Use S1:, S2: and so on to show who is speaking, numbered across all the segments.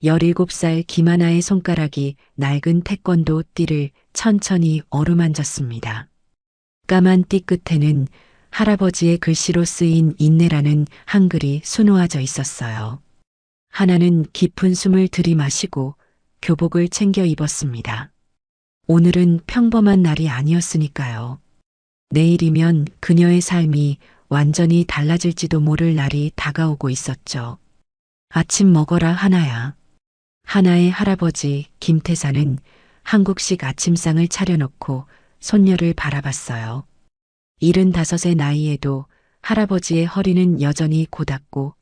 S1: 17살 김하나의 손가락이 낡은 태권도 띠를 천천히 어루만졌습니다. 까만 띠 끝에는 할아버지의 글씨로 쓰인 인내라는 한글이 수놓아져 있었어요. 하나는 깊은 숨을 들이마시고 교복을 챙겨 입었습니다. 오늘은 평범한 날이 아니었으니까요. 내일이면 그녀의 삶이 완전히 달라질지도 모를 날이 다가오고 있었죠. 아침 먹어라 하나야. 하나의 할아버지 김태사는 한국식 아침상을 차려놓고 손녀를 바라봤어요. 75의 나이에도 할아버지의 허리는 여전히 고닫고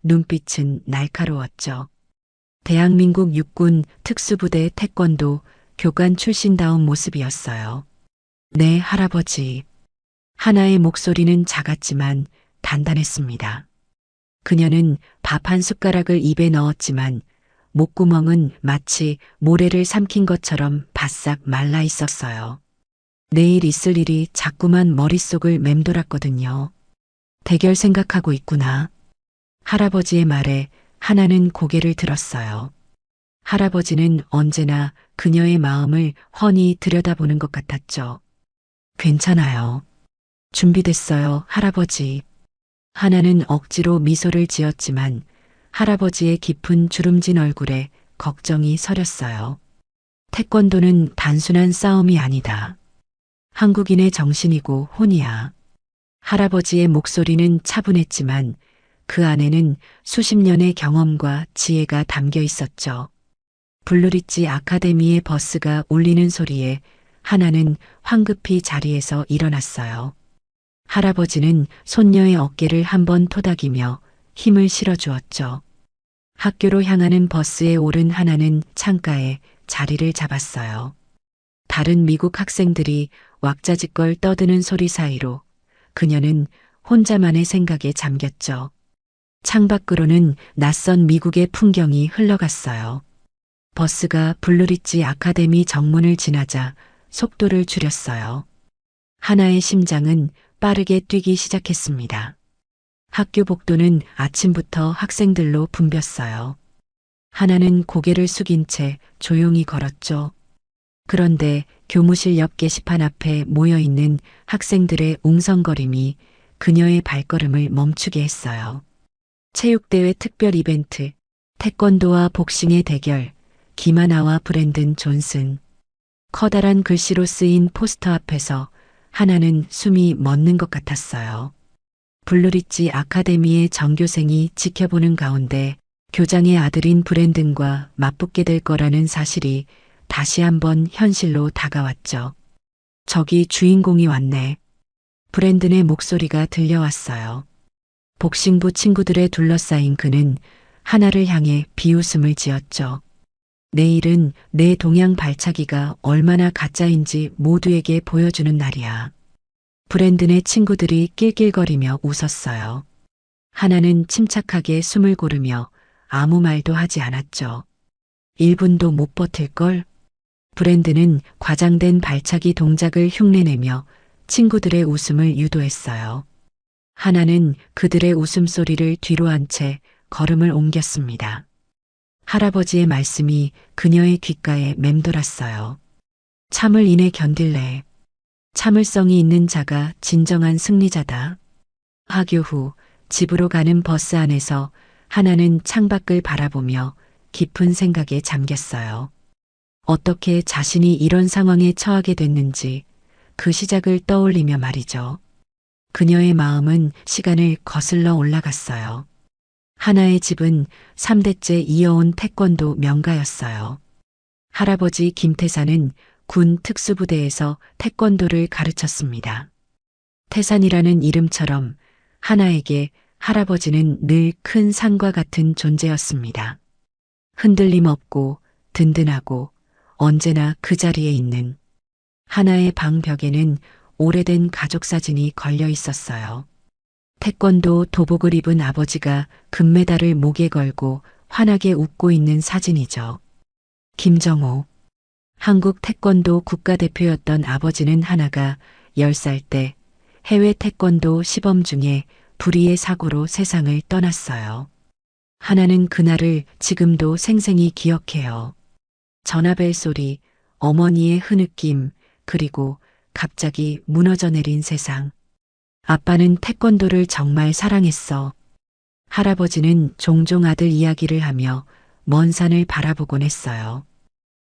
S1: 눈빛은 날카로웠죠. 대한민국 육군 특수부대 태권도 교관 출신다운 모습이었어요. 네, 할아버지. 하나의 목소리는 작았지만 단단했습니다. 그녀는 밥 한 숟가락을 입에 넣었지만 목구멍은 마치 모래를 삼킨 것처럼 바싹 말라 있었어요. 내일 있을 일이 자꾸만 머릿속을 맴돌았거든요. 대결 생각하고 있구나. 할아버지의 말에 하나는 고개를 들었어요. 할아버지는 언제나 그녀의 마음을 훤히 들여다보는 것 같았죠. 괜찮아요. 준비됐어요, 할아버지. 하나는 억지로 미소를 지었지만 할아버지의 깊은 주름진 얼굴에 걱정이 서렸어요. 태권도는 단순한 싸움이 아니다. 한국인의 정신이고 혼이야. 할아버지의 목소리는 차분했지만 그 안에는 수십 년의 경험과 지혜가 담겨 있었죠. 블루리지 아카데미의 버스가 울리는 소리에 하나는 황급히 자리에서 일어났어요. 할아버지는 손녀의 어깨를 한번 토닥이며 힘을 실어주었죠. 학교로 향하는 버스에 오른 하나는 창가에 자리를 잡았어요. 다른 미국 학생들이 왁자지껄 떠드는 소리 사이로 그녀는 혼자만의 생각에 잠겼죠. 창밖으로는 낯선 미국의 풍경이 흘러갔어요. 버스가 블루리지 아카데미 정문을 지나자 속도를 줄였어요. 하나의 심장은 빠르게 뛰기 시작했습니다. 학교 복도는 아침부터 학생들로 붐볐어요. 하나는 고개를 숙인 채 조용히 걸었죠. 그런데 교무실 옆 게시판 앞에 모여 있는 학생들의 웅성거림이 그녀의 발걸음을 멈추게 했어요. 체육대회 특별 이벤트, 태권도와 복싱의 대결, 김하나와 브랜든 존슨. 커다란 글씨로 쓰인 포스터 앞에서 하나는 숨이 멎는 것 같았어요. 블루리지 아카데미의 전교생이 지켜보는 가운데 교장의 아들인 브랜든과 맞붙게 될 거라는 사실이 다시 한번 현실로 다가왔죠. 저기 주인공이 왔네. 브랜든의 목소리가 들려왔어요. 복싱부 친구들에 둘러싸인 그는 하나를 향해 비웃음을 지었죠. 내일은 내 동양 발차기가 얼마나 가짜인지 모두에게 보여주는 날이야. 브랜든의 친구들이 낄낄거리며 웃었어요. 하나는 침착하게 숨을 고르며 아무 말도 하지 않았죠. 1분도 못 버틸걸? 브랜든은 과장된 발차기 동작을 흉내내며 친구들의 웃음을 유도했어요. 하나는 그들의 웃음소리를 뒤로 한 채 걸음을 옮겼습니다. 할아버지의 말씀이 그녀의 귓가에 맴돌았어요. 참을 인해 견딜래. 참을성이 있는 자가 진정한 승리자다. 하교 후 집으로 가는 버스 안에서 하나는 창밖을 바라보며 깊은 생각에 잠겼어요. 어떻게 자신이 이런 상황에 처하게 됐는지 그 시작을 떠올리며 말이죠. 그녀의 마음은 시간을 거슬러 올라갔어요. 하나의 집은 3대째 이어온 태권도 명가였어요. 할아버지 김태사는 군 특수부대에서 태권도를 가르쳤습니다. 태산이라는 이름처럼 하나에게 할아버지는 늘 큰 산과 같은 존재였습니다. 흔들림 없고 든든하고 언제나 그 자리에 있는. 하나의 방 벽에는 오래된 가족 사진이 걸려 있었어요. 태권도 도복을 입은 아버지가 금메달을 목에 걸고 환하게 웃고 있는 사진이죠. 김정호. 한국 태권도 국가대표였던 아버지는 하나가 10살 때 해외 태권도 시범 중에 불의의 사고로 세상을 떠났어요. 하나는 그날을 지금도 생생히 기억해요. 전화벨 소리, 어머니의 흐느낌, 그리고 갑자기 무너져 내린 세상. 아빠는 태권도를 정말 사랑했어. 할아버지는 종종 아들 이야기를 하며 먼 산을 바라보곤 했어요.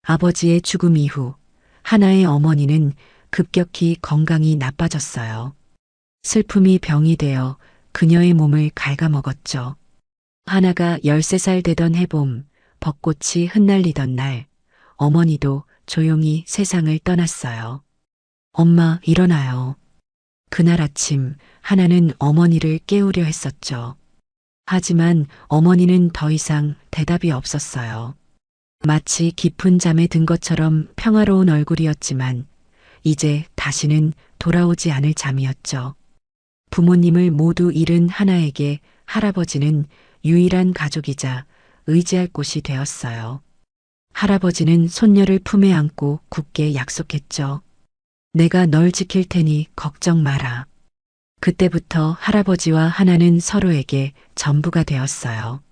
S1: 아버지의 죽음 이후 하나의 어머니는 급격히 건강이 나빠졌어요. 슬픔이 병이 되어 그녀의 몸을 갉아먹었죠. 하나가 13살 되던 해봄, 벚꽃이 흩날리던 날, 어머니도 조용히 세상을 떠났어요. 엄마, 일어나요. 그날 아침 하나는 어머니를 깨우려 했었죠. 하지만 어머니는 더 이상 대답이 없었어요. 마치 깊은 잠에 든 것처럼 평화로운 얼굴이었지만 이제 다시는 돌아오지 않을 잠이었죠. 부모님을 모두 잃은 하나에게 할아버지는 유일한 가족이자 의지할 곳이 되었어요. 할아버지는 손녀를 품에 안고 굳게 약속했죠. 내가 널 지킬 테니 걱정 마라. 그때부터 할아버지와 하나는 서로에게 전부가 되었어요.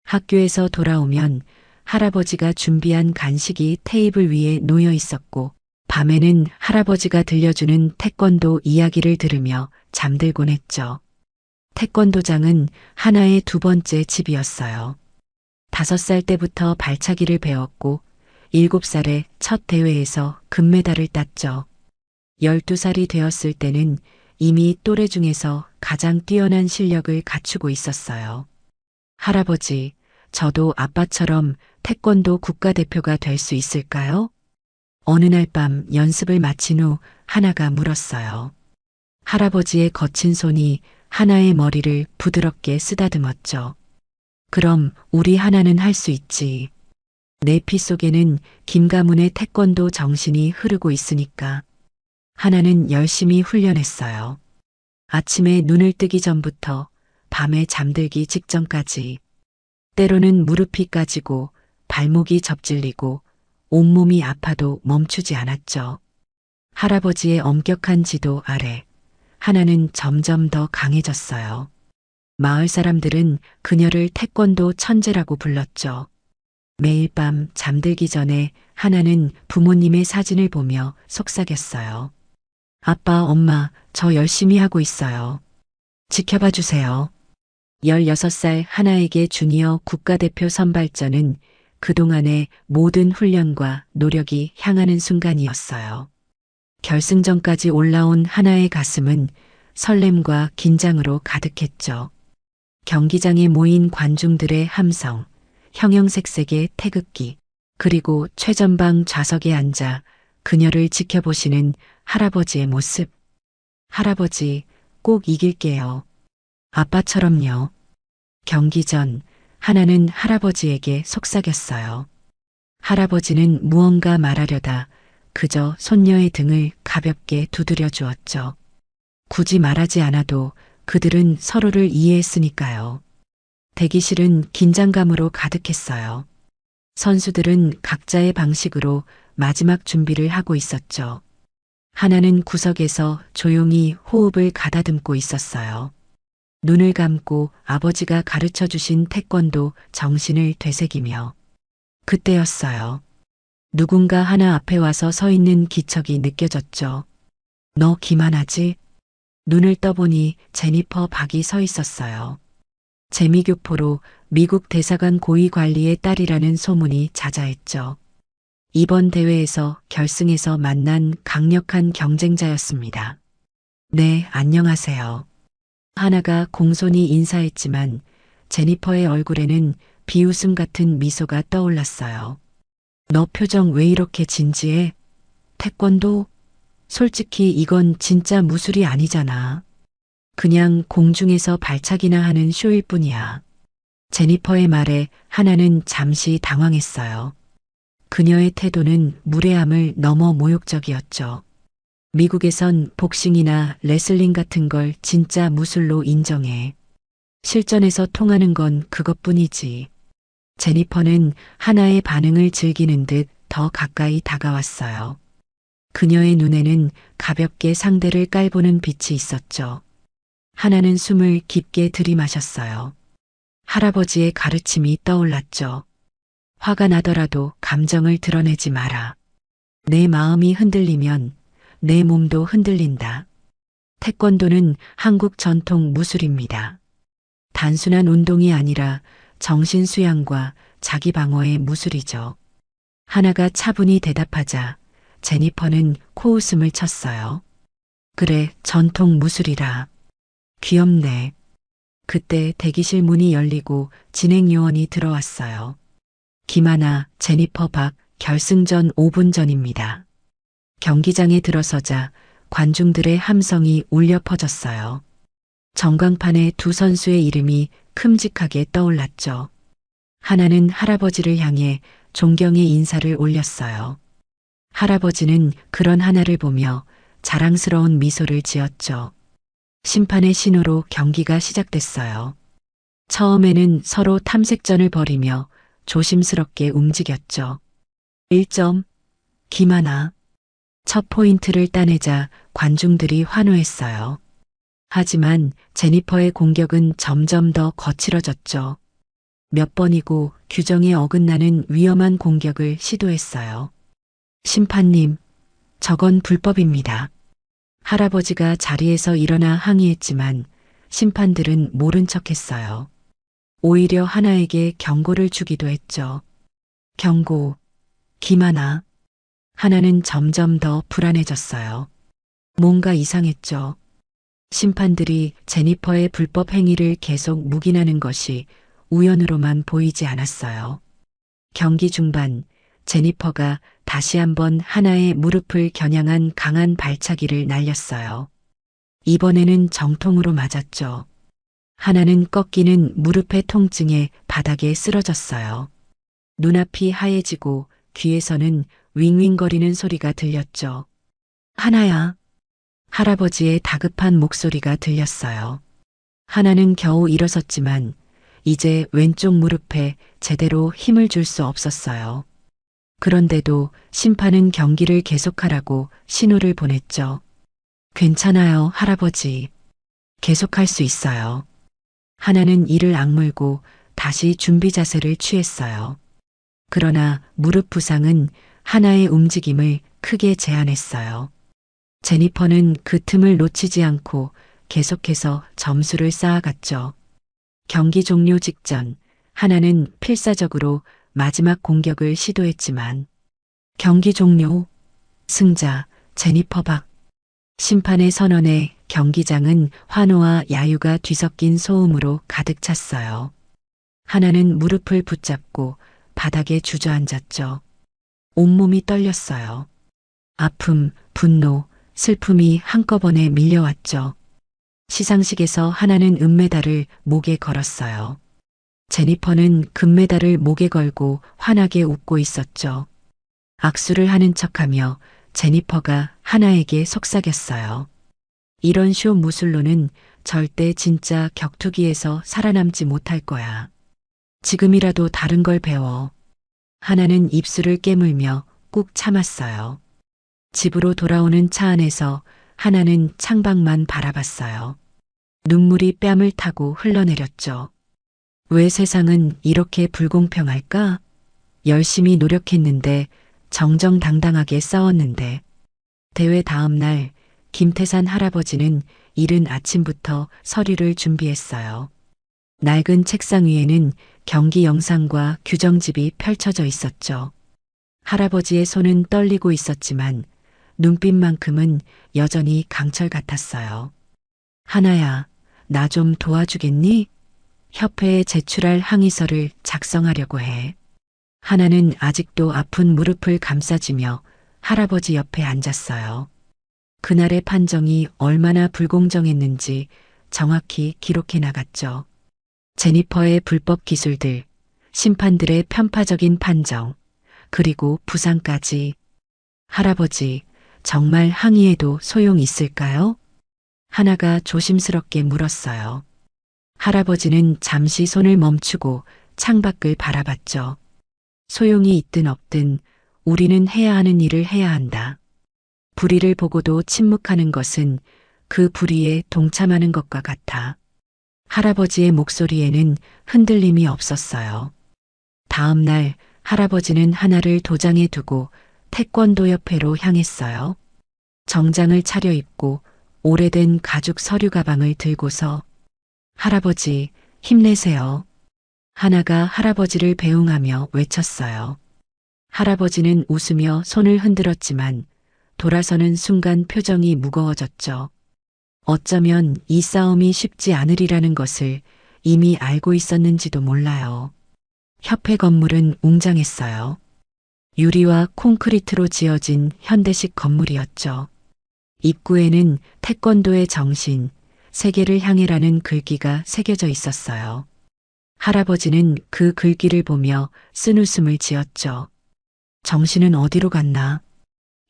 S1: 학교에서 돌아오면 할아버지가 준비한 간식이 테이블 위에 놓여 있었고, 밤에는 할아버지가 들려주는 태권도 이야기를 들으며 잠들곤 했죠. 태권도장은 하나의 두 번째 집이었어요. 5살 때부터 발차기를 배웠고 7살에 첫 대회에서 금메달을 땄죠. 12살이 되었을 때는 이미 또래 중에서 가장 뛰어난 실력을 갖추고 있었어요. 할아버지, 저도 아빠처럼 태권도 국가대표가 될 수 있을까요? 어느 날 밤 연습을 마친 후 하나가 물었어요. 할아버지의 거친 손이 하나의 머리를 부드럽게 쓰다듬었죠. 그럼 우리 하나는 할 수 있지. 내 피 속에는 김가문의 태권도 정신이 흐르고 있으니까. 하나는 열심히 훈련했어요. 아침에 눈을 뜨기 전부터 밤에 잠들기 직전까지. 때로는 무릎이 까지고 발목이 접질리고 온몸이 아파도 멈추지 않았죠. 할아버지의 엄격한 지도 아래 하나는 점점 더 강해졌어요. 마을 사람들은 그녀를 태권도 천재라고 불렀죠. 매일 밤 잠들기 전에 하나는 부모님의 사진을 보며 속삭였어요. 아빠, 엄마, 저 열심히 하고 있어요. 지켜봐 주세요. 16살 하나에게 주니어 국가대표 선발전은 그동안의 모든 훈련과 노력이 향하는 순간이었어요. 결승전까지 올라온 하나의 가슴은 설렘과 긴장으로 가득했죠. 경기장에 모인 관중들의 함성, 형형색색의 태극기, 그리고 최전방 좌석에 앉아 그녀를 지켜보시는 할아버지의 모습. 할아버지, 꼭 이길게요. 아빠처럼요. 경기 전 하나는 할아버지에게 속삭였어요. 할아버지는 무언가 말하려다 그저 손녀의 등을 가볍게 두드려 주었죠. 굳이 말하지 않아도 그들은 서로를 이해했으니까요. 대기실은 긴장감으로 가득했어요. 선수들은 각자의 방식으로 마지막 준비를 하고 있었죠. 하나는 구석에서 조용히 호흡을 가다듬고 있었어요. 눈을 감고 아버지가 가르쳐 주신 태권도 정신을 되새기며. 그때였어요. 누군가 하나 앞에 와서 서 있는 기척이 느껴졌죠. 너 기만하지? 눈을 떠보니 제니퍼 박이 서 있었어요. 재미교포로 미국 대사관 고위 관리의 딸이라는 소문이 자자했죠. 이번 대회에서 결승에서 만난 강력한 경쟁자였습니다. 네, 안녕하세요. 하나가 공손히 인사했지만 제니퍼의 얼굴에는 비웃음 같은 미소가 떠올랐어요. 너 표정 왜 이렇게 진지해? 태권도? 솔직히 이건 진짜 무술이 아니잖아. 그냥 공중에서 발차기나 하는 쇼일 뿐이야. 제니퍼의 말에 하나는 잠시 당황했어요. 그녀의 태도는 무례함을 넘어 모욕적이었죠. 미국에선 복싱이나 레슬링 같은 걸 진짜 무술로 인정해. 실전에서 통하는 건 그것뿐이지. 제니퍼는 하나의 반응을 즐기는 듯 더 가까이 다가왔어요. 그녀의 눈에는 가볍게 상대를 깔보는 빛이 있었죠. 하나는 숨을 깊게 들이마셨어요. 할아버지의 가르침이 떠올랐죠. 화가 나더라도 감정을 드러내지 마라. 내 마음이 흔들리면 내 몸도 흔들린다. 태권도는 한국 전통 무술입니다. 단순한 운동이 아니라 정신 수양과 자기 방어의 무술이죠. 하나가 차분히 대답하자 제니퍼는 코웃음을 쳤어요. 그래, 전통 무술이라. 귀엽네. 그때 대기실 문이 열리고 진행 요원이 들어왔어요. 김하나, 제니퍼 박, 결승전 5분 전입니다. 경기장에 들어서자 관중들의 함성이 울려 퍼졌어요. 전광판에 두 선수의 이름이 큼직하게 떠올랐죠. 하나는 할아버지를 향해 존경의 인사를 올렸어요. 할아버지는 그런 하나를 보며 자랑스러운 미소를 지었죠. 심판의 신호로 경기가 시작됐어요. 처음에는 서로 탐색전을 벌이며 조심스럽게 움직였죠. 1점, 김하나. 첫 포인트를 따내자 관중들이 환호했어요. 하지만 제니퍼의 공격은 점점 더 거칠어졌죠. 몇 번이고 규정에 어긋나는 위험한 공격을 시도했어요. 심판님, 저건 불법입니다. 할아버지가 자리에서 일어나 항의했지만 심판들은 모른 척했어요. 오히려 하나에게 경고를 주기도 했죠. 경고, 김하나. 하나는 점점 더 불안해졌어요. 뭔가 이상했죠. 심판들이 제니퍼의 불법 행위를 계속 묵인하는 것이 우연으로만 보이지 않았어요. 경기 중반, 제니퍼가 다시 한번 하나의 무릎을 겨냥한 강한 발차기를 날렸어요. 이번에는 정통으로 맞았죠. 하나는 꺾이는 무릎의 통증에 바닥에 쓰러졌어요. 눈앞이 하얘지고 귀에서는 윙윙거리는 소리가 들렸죠. 하나야. 할아버지의 다급한 목소리가 들렸어요. 하나는 겨우 일어섰지만 이제 왼쪽 무릎에 제대로 힘을 줄 수 없었어요. 그런데도 심판은 경기를 계속하라고 신호를 보냈죠. 괜찮아요, 할아버지. 계속할 수 있어요. 하나는 이를 악물고 다시 준비 자세를 취했어요. 그러나 무릎 부상은 하나의 움직임을 크게 제한했어요. 제니퍼는 그 틈을 놓치지 않고 계속해서 점수를 쌓아갔죠. 경기 종료 직전 하나는 필사적으로 마지막 공격을 시도했지만 경기 종료, 승자 제니퍼 박. 심판의 선언에 경기장은 환호와 야유가 뒤섞인 소음으로 가득 찼어요. 하나는 무릎을 붙잡고 바닥에 주저앉았죠. 온몸이 떨렸어요. 아픔, 분노, 슬픔이 한꺼번에 밀려왔죠. 시상식에서 하나는 은메달을 목에 걸었어요. 제니퍼는 금메달을 목에 걸고 환하게 웃고 있었죠. 악수를 하는 척하며 제니퍼가 하나에게 속삭였어요. 이런 쇼 무술로는 절대 진짜 격투기에서 살아남지 못할 거야. 지금이라도 다른 걸 배워. 하나는 입술을 깨물며 꾹 참았어요. 집으로 돌아오는 차 안에서 하나는 창밖만 바라봤어요. 눈물이 뺨을 타고 흘러내렸죠. 왜 세상은 이렇게 불공평할까? 열심히 노력했는데 정정당당하게 싸웠는데. 대회 다음 날 김태산 할아버지는 이른 아침부터 서류를 준비했어요. 낡은 책상 위에는 경기 영상과 규정집이 펼쳐져 있었죠. 할아버지의 손은 떨리고 있었지만 눈빛만큼은 여전히 강철 같았어요. 하나야, 나 좀 도와주겠니? 협회에 제출할 항의서를 작성하려고 해. 하나는 아직도 아픈 무릎을 감싸주며 할아버지 옆에 앉았어요. 그날의 판정이 얼마나 불공정했는지 정확히 기록해 나갔죠. 제니퍼의 불법 기술들, 심판들의 편파적인 판정, 그리고 부상까지. 할아버지, 정말 항의해도 소용 있을까요? 하나가 조심스럽게 물었어요. 할아버지는 잠시 손을 멈추고 창밖을 바라봤죠. 소용이 있든 없든 우리는 해야 하는 일을 해야 한다. 불의를 보고도 침묵하는 것은 그 불의에 동참하는 것과 같아. 할아버지의 목소리에는 흔들림이 없었어요. 다음 날 할아버지는 하나를 도장에 두고 태권도 협회로 향했어요. 정장을 차려입고 오래된 가죽 서류 가방을 들고서 할아버지 힘내세요. 하나가 할아버지를 배웅하며 외쳤어요. 할아버지는 웃으며 손을 흔들었지만 돌아서는 순간 표정이 무거워졌죠. 어쩌면 이 싸움이 쉽지 않으리라는 것을 이미 알고 있었는지도 몰라요. 협회 건물은 웅장했어요. 유리와 콘크리트로 지어진 현대식 건물이었죠. 입구에는 태권도의 정신, 세계를 향해라는 글귀가 새겨져 있었어요. 할아버지는 그 글귀를 보며 쓴웃음을 지었죠. 정신은 어디로 갔나?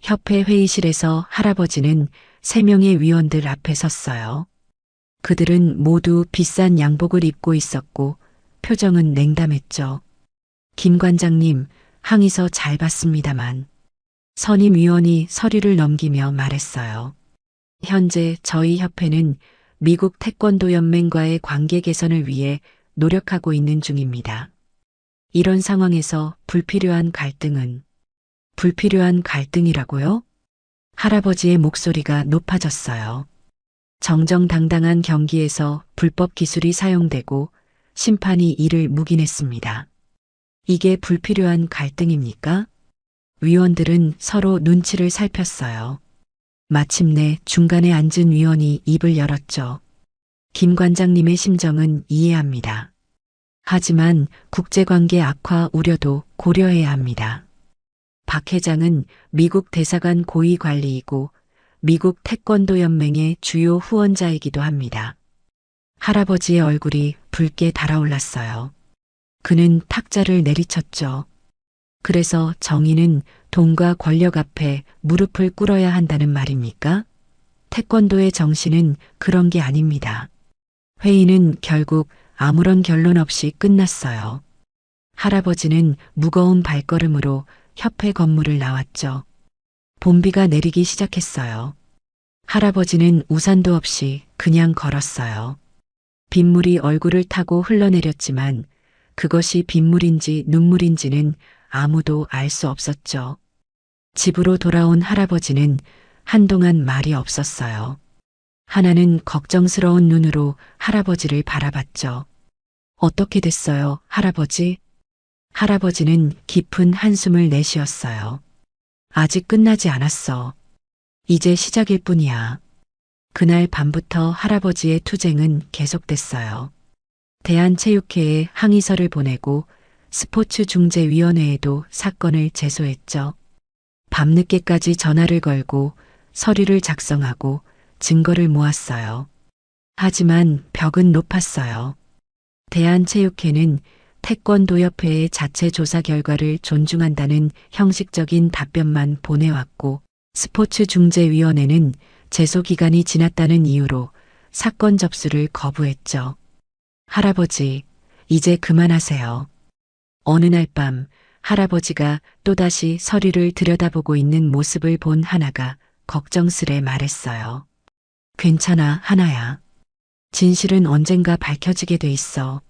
S1: 협회 회의실에서 할아버지는 3명의 위원들 앞에 섰어요. 그들은 모두 비싼 양복을 입고 있었고 표정은 냉담했죠. 김 관장님, 항의서 잘 봤습니다만. 선임위원이 서류를 넘기며 말했어요. 현재 저희 협회는 미국 태권도 연맹과의 관계 개선을 위해 노력하고 있는 중입니다. 이런 상황에서 불필요한 갈등이라고요? 할아버지의 목소리가 높아졌어요. 정정당당한 경기에서 불법 기술이 사용되고 심판이 이를 묵인했습니다. 이게 불필요한 갈등입니까? 위원들은 서로 눈치를 살폈어요. 마침내 중간에 앉은 위원이 입을 열었죠. 김 관장님의 심정은 이해합니다. 하지만 국제관계 악화 우려도 고려해야 합니다. 박 회장은 미국 대사관 고위 관리이고 미국 태권도 연맹의 주요 후원자이기도 합니다. 할아버지의 얼굴이 붉게 달아올랐어요. 그는 탁자를 내리쳤죠. 그래서 정의는 돈과 권력 앞에 무릎을 꿇어야 한다는 말입니까? 태권도의 정신은 그런 게 아닙니다. 회의는 결국 아무런 결론 없이 끝났어요. 할아버지는 무거운 발걸음으로 협회 건물을 나왔죠. 봄비가 내리기 시작했어요. 할아버지는 우산도 없이 그냥 걸었어요. 빗물이 얼굴을 타고 흘러내렸지만 그것이 빗물인지 눈물인지는 아무도 알 수 없었죠. 집으로 돌아온 할아버지는 한동안 말이 없었어요. 하나는 걱정스러운 눈으로 할아버지를 바라봤죠. 어떻게 됐어요, 할아버지? 할아버지는 깊은 한숨을 내쉬었어요. 아직 끝나지 않았어. 이제 시작일 뿐이야. 그날 밤부터 할아버지의 투쟁은 계속됐어요. 대한체육회에 항의서를 보내고 스포츠중재위원회에도 사건을 제소했죠. 밤늦게까지 전화를 걸고 서류를 작성하고 증거를 모았어요. 하지만 벽은 높았어요. 대한체육회는 태권도협회의 자체 조사 결과를 존중한다는 형식적인 답변만 보내왔고 스포츠중재위원회는 제소 기간이 지났다는 이유로 사건 접수를 거부했죠. 할아버지, 이제 그만하세요. 어느 날 밤 할아버지가 또다시 서류를 들여다보고 있는 모습을 본 하나가 걱정스레 말했어요. 괜찮아, 하나야. 진실은 언젠가 밝혀지게 돼 있어.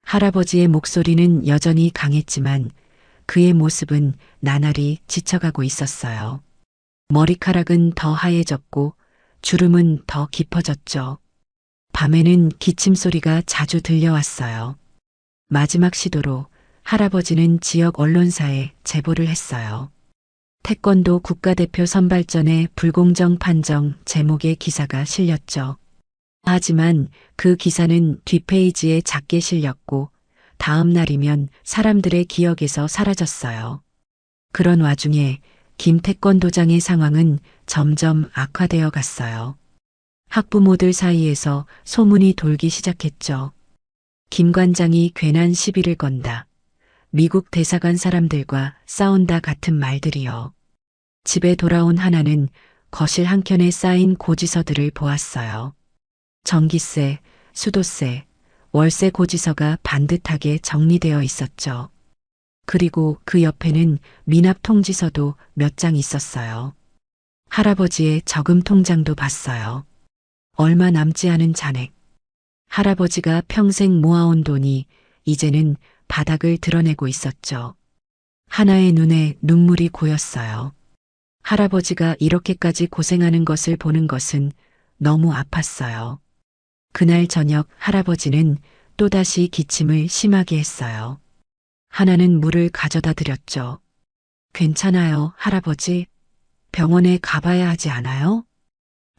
S1: 할아버지의 목소리는 여전히 강했지만 그의 모습은 나날이 지쳐가고 있었어요. 머리카락은 더 하얘졌고 주름은 더 깊어졌죠. 밤에는 기침 소리가 자주 들려왔어요. 마지막 시도로 할아버지는 지역 언론사에 제보를 했어요. 태권도 국가대표 선발전의 불공정 판정 제목의 기사가 실렸죠. 하지만 그 기사는 뒷페이지에 작게 실렸고 다음 날이면 사람들의 기억에서 사라졌어요. 그런 와중에 김 태권도장의 상황은 점점 악화되어 갔어요. 학부모들 사이에서 소문이 돌기 시작했죠. 김 관장이 괜한 시비를 건다. 미국 대사관 사람들과 싸운다 같은 말들이요. 집에 돌아온 하나는 거실 한켠에 쌓인 고지서들을 보았어요. 전기세, 수도세, 월세 고지서가 반듯하게 정리되어 있었죠. 그리고 그 옆에는 미납 통지서도 몇 장 있었어요. 할아버지의 저금 통장도 봤어요. 얼마 남지 않은 잔액. 할아버지가 평생 모아온 돈이 이제는 바닥을 드러내고 있었죠. 하나의 눈에 눈물이 고였어요. 할아버지가 이렇게까지 고생하는 것을 보는 것은 너무 아팠어요. 그날 저녁 할아버지는 또다시 기침을 심하게 했어요. 하나는 물을 가져다 드렸죠. 괜찮아요, 할아버지. 병원에 가봐야 하지 않아요?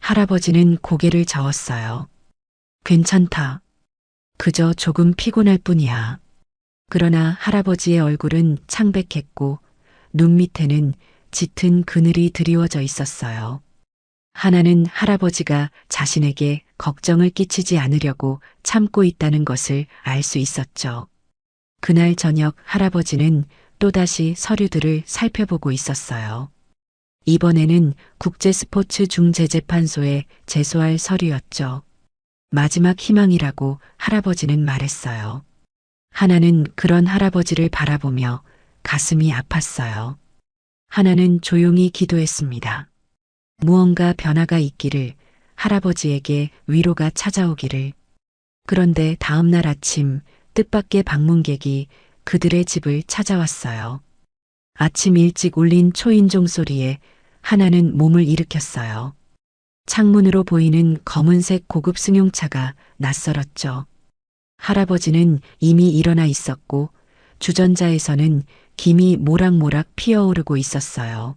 S1: 할아버지는 고개를 저었어요. 괜찮다. 그저 조금 피곤할 뿐이야. 그러나 할아버지의 얼굴은 창백했고 눈 밑에는 짙은 그늘이 드리워져 있었어요. 하나는 할아버지가 자신에게 걱정을 끼치지 않으려고 참고 있다는 것을 알 수 있었죠. 그날 저녁 할아버지는 또다시 서류들을 살펴보고 있었어요. 이번에는 국제스포츠 중재재판소에 제소할 서류였죠. 마지막 희망이라고 할아버지는 말했어요. 하나는 그런 할아버지를 바라보며 가슴이 아팠어요. 하나는 조용히 기도했습니다. 무언가 변화가 있기를, 할아버지에게 위로가 찾아오기를. 그런데 다음 날 아침 뜻밖의 방문객이 그들의 집을 찾아왔어요. 아침 일찍 울린 초인종 소리에 하나는 몸을 일으켰어요. 창문으로 보이는 검은색 고급 승용차가 낯설었죠. 할아버지는 이미 일어나 있었고 주전자에서는 김이 모락모락 피어오르고 있었어요.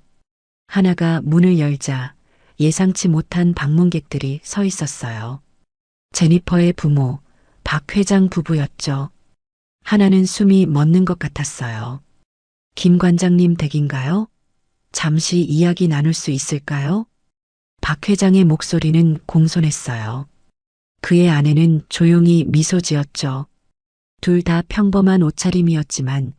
S1: 하나가 문을 열자 예상치 못한 방문객들이 서 있었어요. 제니퍼의 부모, 박 회장 부부였죠. 하나는 숨이 멎는 것 같았어요. 김 관장님 댁인가요? 잠시 이야기 나눌 수 있을까요? 박 회장의 목소리는 공손했어요. 그의 아내는 조용히 미소 지었죠. 둘 다 평범한 옷차림이었지만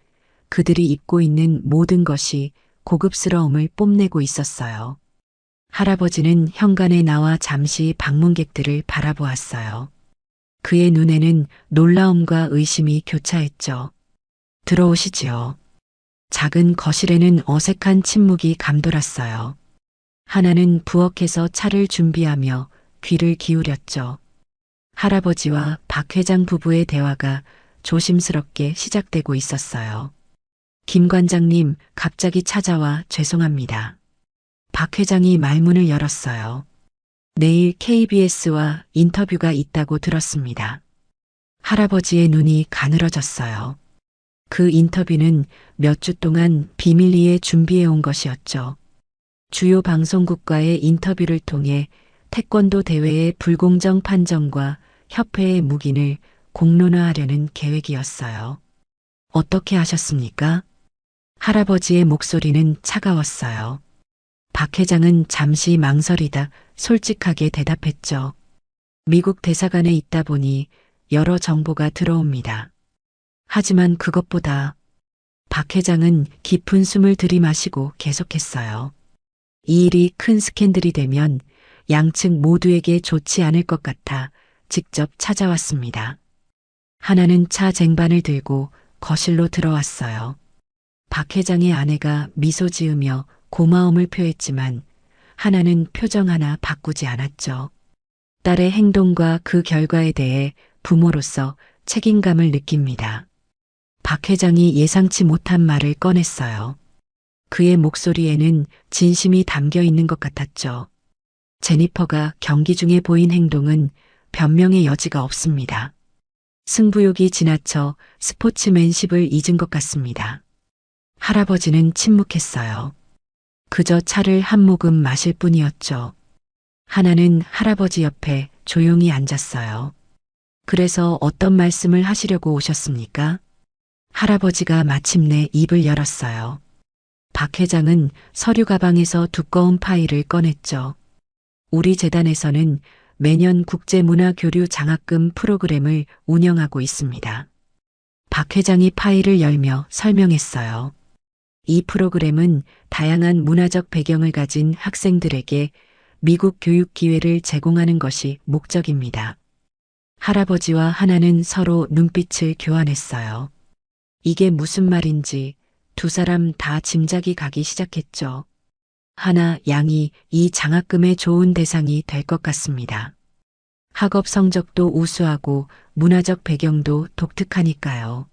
S1: 그들이 입고 있는 모든 것이 고급스러움을 뽐내고 있었어요. 할아버지는 현관에 나와 잠시 방문객들을 바라보았어요. 그의 눈에는 놀라움과 의심이 교차했죠. 들어오시지요. 작은 거실에는 어색한 침묵이 감돌았어요. 하나는 부엌에서 차를 준비하며 귀를 기울였죠. 할아버지와 박 회장 부부의 대화가 조심스럽게 시작되고 있었어요. 김 관장님, 갑자기 찾아와 죄송합니다. 박 회장이 말문을 열었어요. 내일 KBS와 인터뷰가 있다고 들었습니다. 할아버지의 눈이 가늘어졌어요. 그 인터뷰는 몇 주 동안 비밀리에 준비해 온 것이었죠. 주요 방송국과의 인터뷰를 통해 태권도 대회의 불공정 판정과 협회의 묵인을 공론화하려는 계획이었어요. 어떻게 하셨습니까? 할아버지의 목소리는 차가웠어요. 박 회장은 잠시 망설이다 솔직하게 대답했죠. 미국 대사관에 있다 보니 여러 정보가 들어옵니다. 하지만 그것보다 박 회장은 깊은 숨을 들이마시고 계속했어요. 이 일이 큰 스캔들이 되면 양측 모두에게 좋지 않을 것 같아 직접 찾아왔습니다. 하나는 차 쟁반을 들고 거실로 들어왔어요. 박 회장의 아내가 미소 지으며 고마움을 표했지만 하나는 표정 하나 바꾸지 않았죠. 딸의 행동과 그 결과에 대해 부모로서 책임감을 느낍니다. 박 회장이 예상치 못한 말을 꺼냈어요. 그의 목소리에는 진심이 담겨 있는 것 같았죠. 제니퍼가 경기 중에 보인 행동은 변명의 여지가 없습니다. 승부욕이 지나쳐 스포츠맨십을 잊은 것 같습니다. 할아버지는 침묵했어요. 그저 차를 한 모금 마실 뿐이었죠. 하나는 할아버지 옆에 조용히 앉았어요. 그래서 어떤 말씀을 하시려고 오셨습니까? 할아버지가 마침내 입을 열었어요. 박 회장은 서류 가방에서 두꺼운 파일을 꺼냈죠. 우리 재단에서는 매년 국제문화교류 장학금 프로그램을 운영하고 있습니다. 박 회장이 파일을 열며 설명했어요. 이 프로그램은 다양한 문화적 배경을 가진 학생들에게 미국 교육 기회를 제공하는 것이 목적입니다. 할아버지와 하나는 서로 눈빛을 교환했어요. 이게 무슨 말인지 두 사람 다 짐작이 가기 시작했죠. 하나 양이 이 장학금의 좋은 대상이 될 것 같습니다. 학업 성적도 우수하고 문화적 배경도 독특하니까요.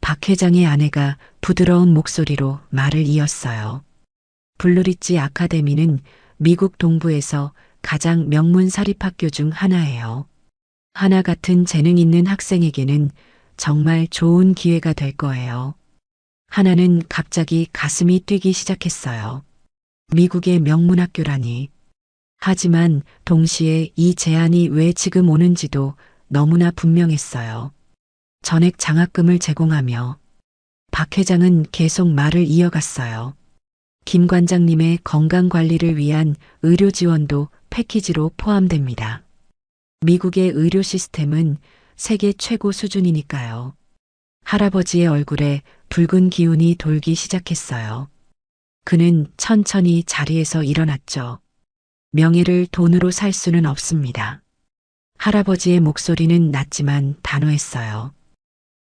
S1: 박 회장의 아내가 부드러운 목소리로 말을 이었어요. 블루리지 아카데미는 미국 동부에서 가장 명문 사립학교 중 하나예요. 하나 같은 재능 있는 학생에게는 정말 좋은 기회가 될 거예요. 하나는 갑자기 가슴이 뛰기 시작했어요. 미국의 명문학교라니. 하지만 동시에 이 제안이 왜 지금 오는지도 너무나 분명했어요. 전액 장학금을 제공하며 박 회장은 계속 말을 이어갔어요. 김 관장님의 건강 관리를 위한 의료 지원도 패키지로 포함됩니다. 미국의 의료 시스템은 세계 최고 수준이니까요. 할아버지의 얼굴에 붉은 기운이 돌기 시작했어요. 그는 천천히 자리에서 일어났죠. 명예를 돈으로 살 수는 없습니다. 할아버지의 목소리는 낮지만 단호했어요.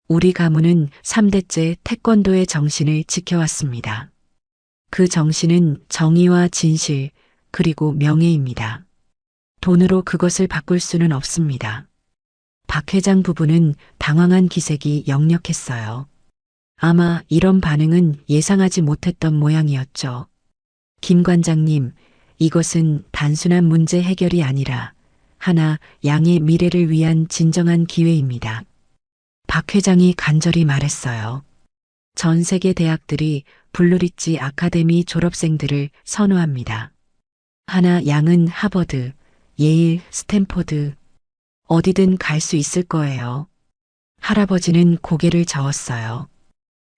S1: 우리 가문은 3대째 태권도의 정신을 지켜왔습니다. 그 정신은 정의와 진실, 그리고 명예입니다. 돈으로 그것을 바꿀 수는 없습니다. 박 회장 부부는 당황한 기색이 역력했어요. 아마 이런 반응은 예상하지 못했던 모양이었죠. 김 관장님, 이것은 단순한 문제 해결이 아니라 하나 양의 미래를 위한 진정한 기회입니다. 박 회장이 간절히 말했어요. 전 세계 대학들이 블루리지 아카데미 졸업생들을 선호합니다. 하나 양은 하버드, 예일, 스탠포드, 어디든 갈 수 있을 거예요. 할아버지는 고개를 저었어요.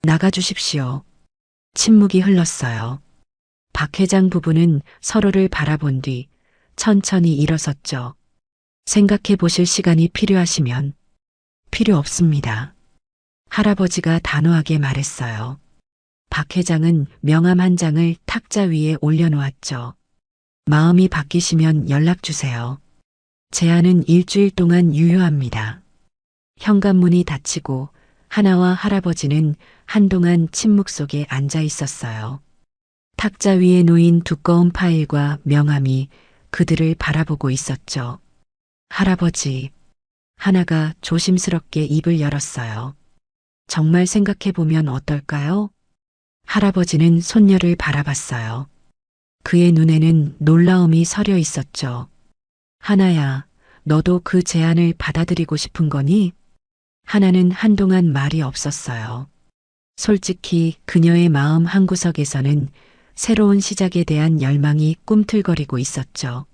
S1: 나가주십시오. 침묵이 흘렀어요. 박 회장 부부는 서로를 바라본 뒤 천천히 일어섰죠. 생각해 보실 시간이 필요하시면 필요 없습니다. 할아버지가 단호하게 말했어요. 박 회장은 명함 한 장을 탁자 위에 올려놓았죠. 마음이 바뀌시면 연락 주세요. 제안은 일주일 동안 유효합니다. 현관문이 닫히고 하나와 할아버지는 한동안 침묵 속에 앉아 있었어요. 탁자 위에 놓인 두꺼운 파일과 명함이 그들을 바라보고 있었죠. 할아버지, 하나가 조심스럽게 입을 열었어요. 정말 생각해보면 어떨까요? 할아버지는 손녀를 바라봤어요. 그의 눈에는 놀라움이 서려 있었죠. 하나야, 너도 그 제안을 받아들이고 싶은 거니? 하나는 한동안 말이 없었어요. 솔직히 그녀의 마음 한구석에서는 새로운 시작에 대한 열망이 꿈틀거리고 있었죠.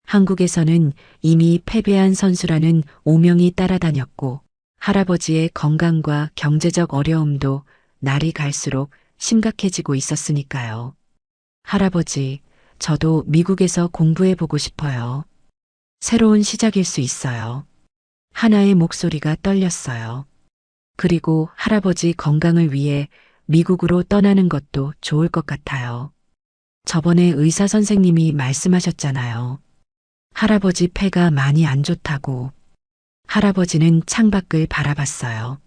S1: 한국에서는 이미 패배한 선수라는 오명이 따라다녔고 할아버지의 건강과 경제적 어려움도 날이 갈수록 심각해지고 있었으니까요. 할아버지, 저도 미국에서 공부해보고 싶어요. 새로운 시작일 수 있어요. 하나의 목소리가 떨렸어요. 그리고 할아버지 건강을 위해 미국으로 떠나는 것도 좋을 것 같아요. 저번에 의사 선생님이 말씀하셨잖아요. 할아버지 폐가 많이 안 좋다고. 할아버지는 창밖을 바라봤어요.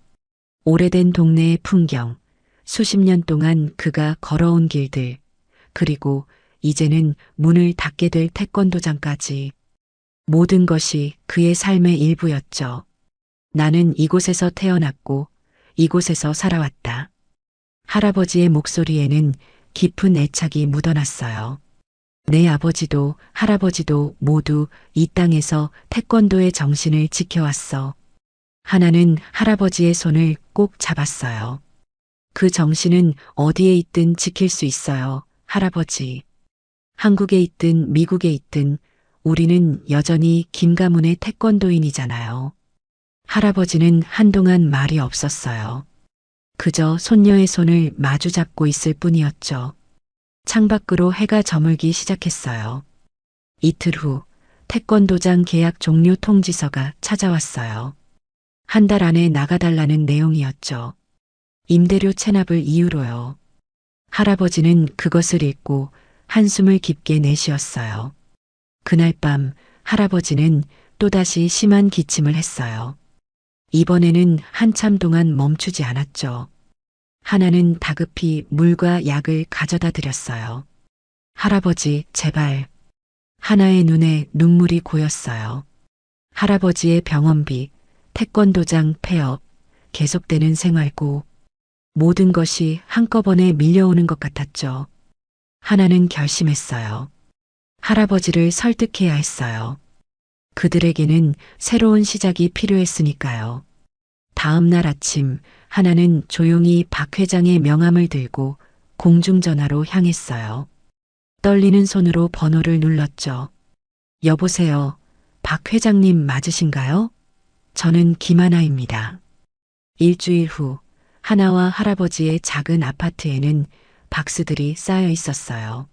S1: 오래된 동네의 풍경, 수십 년 동안 그가 걸어온 길들, 그리고 이제는 문을 닫게 될 태권도장까지. 모든 것이 그의 삶의 일부였죠. 나는 이곳에서 태어났고 이곳에서 살아왔다. 할아버지의 목소리에는 깊은 애착이 묻어났어요. 내 아버지도 할아버지도 모두 이 땅에서 태권도의 정신을 지켜왔어. 하나는 할아버지의 손을 꼭 잡았어요. 그 정신은 어디에 있든 지킬 수 있어요, 할아버지. 한국에 있든 미국에 있든 우리는 여전히 김 가문의 태권도인이잖아요. 할아버지는 한동안 말이 없었어요. 그저 손녀의 손을 마주 잡고 있을 뿐이었죠. 창밖으로 해가 저물기 시작했어요. 이틀 후 태권도장 계약 종료 통지서가 찾아왔어요. 한 달 안에 나가달라는 내용이었죠. 임대료 체납을 이유로요. 할아버지는 그것을 읽고 한숨을 깊게 내쉬었어요. 그날 밤 할아버지는 또다시 심한 기침을 했어요. 이번에는 한참 동안 멈추지 않았죠. 하나는 다급히 물과 약을 가져다 드렸어요. 할아버지, 제발. 하나의 눈에 눈물이 고였어요. 할아버지의 병원비, 태권도장 폐업, 계속되는 생활고, 모든 것이 한꺼번에 밀려오는 것 같았죠. 하나는 결심했어요. 할아버지를 설득해야 했어요. 그들에게는 새로운 시작이 필요했으니까요. 다음 날 아침, 하나는 조용히 박 회장의 명함을 들고 공중전화로 향했어요. 떨리는 손으로 번호를 눌렀죠. 여보세요. 박 회장님 맞으신가요? 저는 김하나입니다. 일주일 후, 하나와 할아버지의 작은 아파트에는 박스들이 쌓여 있었어요.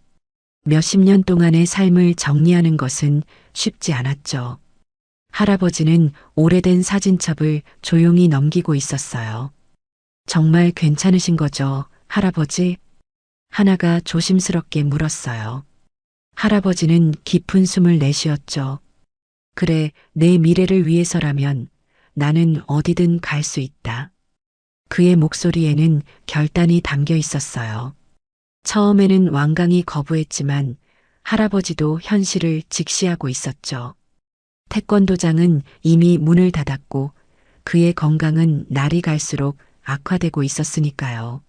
S1: 몇십 년 동안의 삶을 정리하는 것은 쉽지 않았죠. 할아버지는 오래된 사진첩을 조용히 넘기고 있었어요. 정말 괜찮으신 거죠, 할아버지? 하나가 조심스럽게 물었어요. 할아버지는 깊은 숨을 내쉬었죠. 그래, 내 미래를 위해서라면 나는 어디든 갈 수 있다. 그의 목소리에는 결단이 담겨 있었어요. 처음에는 완강히 거부했지만 할아버지도 현실을 직시하고 있었죠. 태권도장은 이미 문을 닫았고 그의 건강은 날이 갈수록 악화되고 있었으니까요.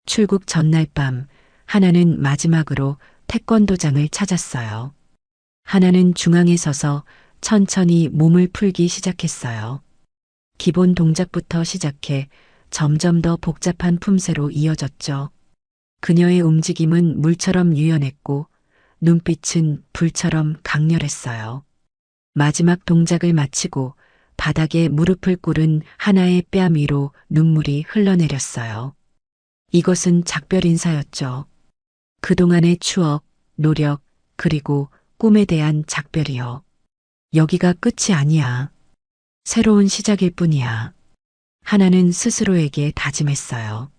S1: 출국 전날 밤 하나는 마지막으로 태권도장을 찾았어요. 하나는 중앙에 서서 천천히 몸을 풀기 시작했어요. 기본 동작부터 시작해 점점 더 복잡한 품새로 이어졌죠. 그녀의 움직임은 물처럼 유연했고 눈빛은 불처럼 강렬했어요. 마지막 동작을 마치고 바닥에 무릎을 꿇은 하나의 뺨 위로 눈물이 흘러내렸어요. 이것은 작별 인사였죠. 그동안의 추억, 노력, 그리고 꿈에 대한 작별이요. 여기가 끝이 아니야. 새로운 시작일 뿐이야. 하나는 스스로에게 다짐했어요.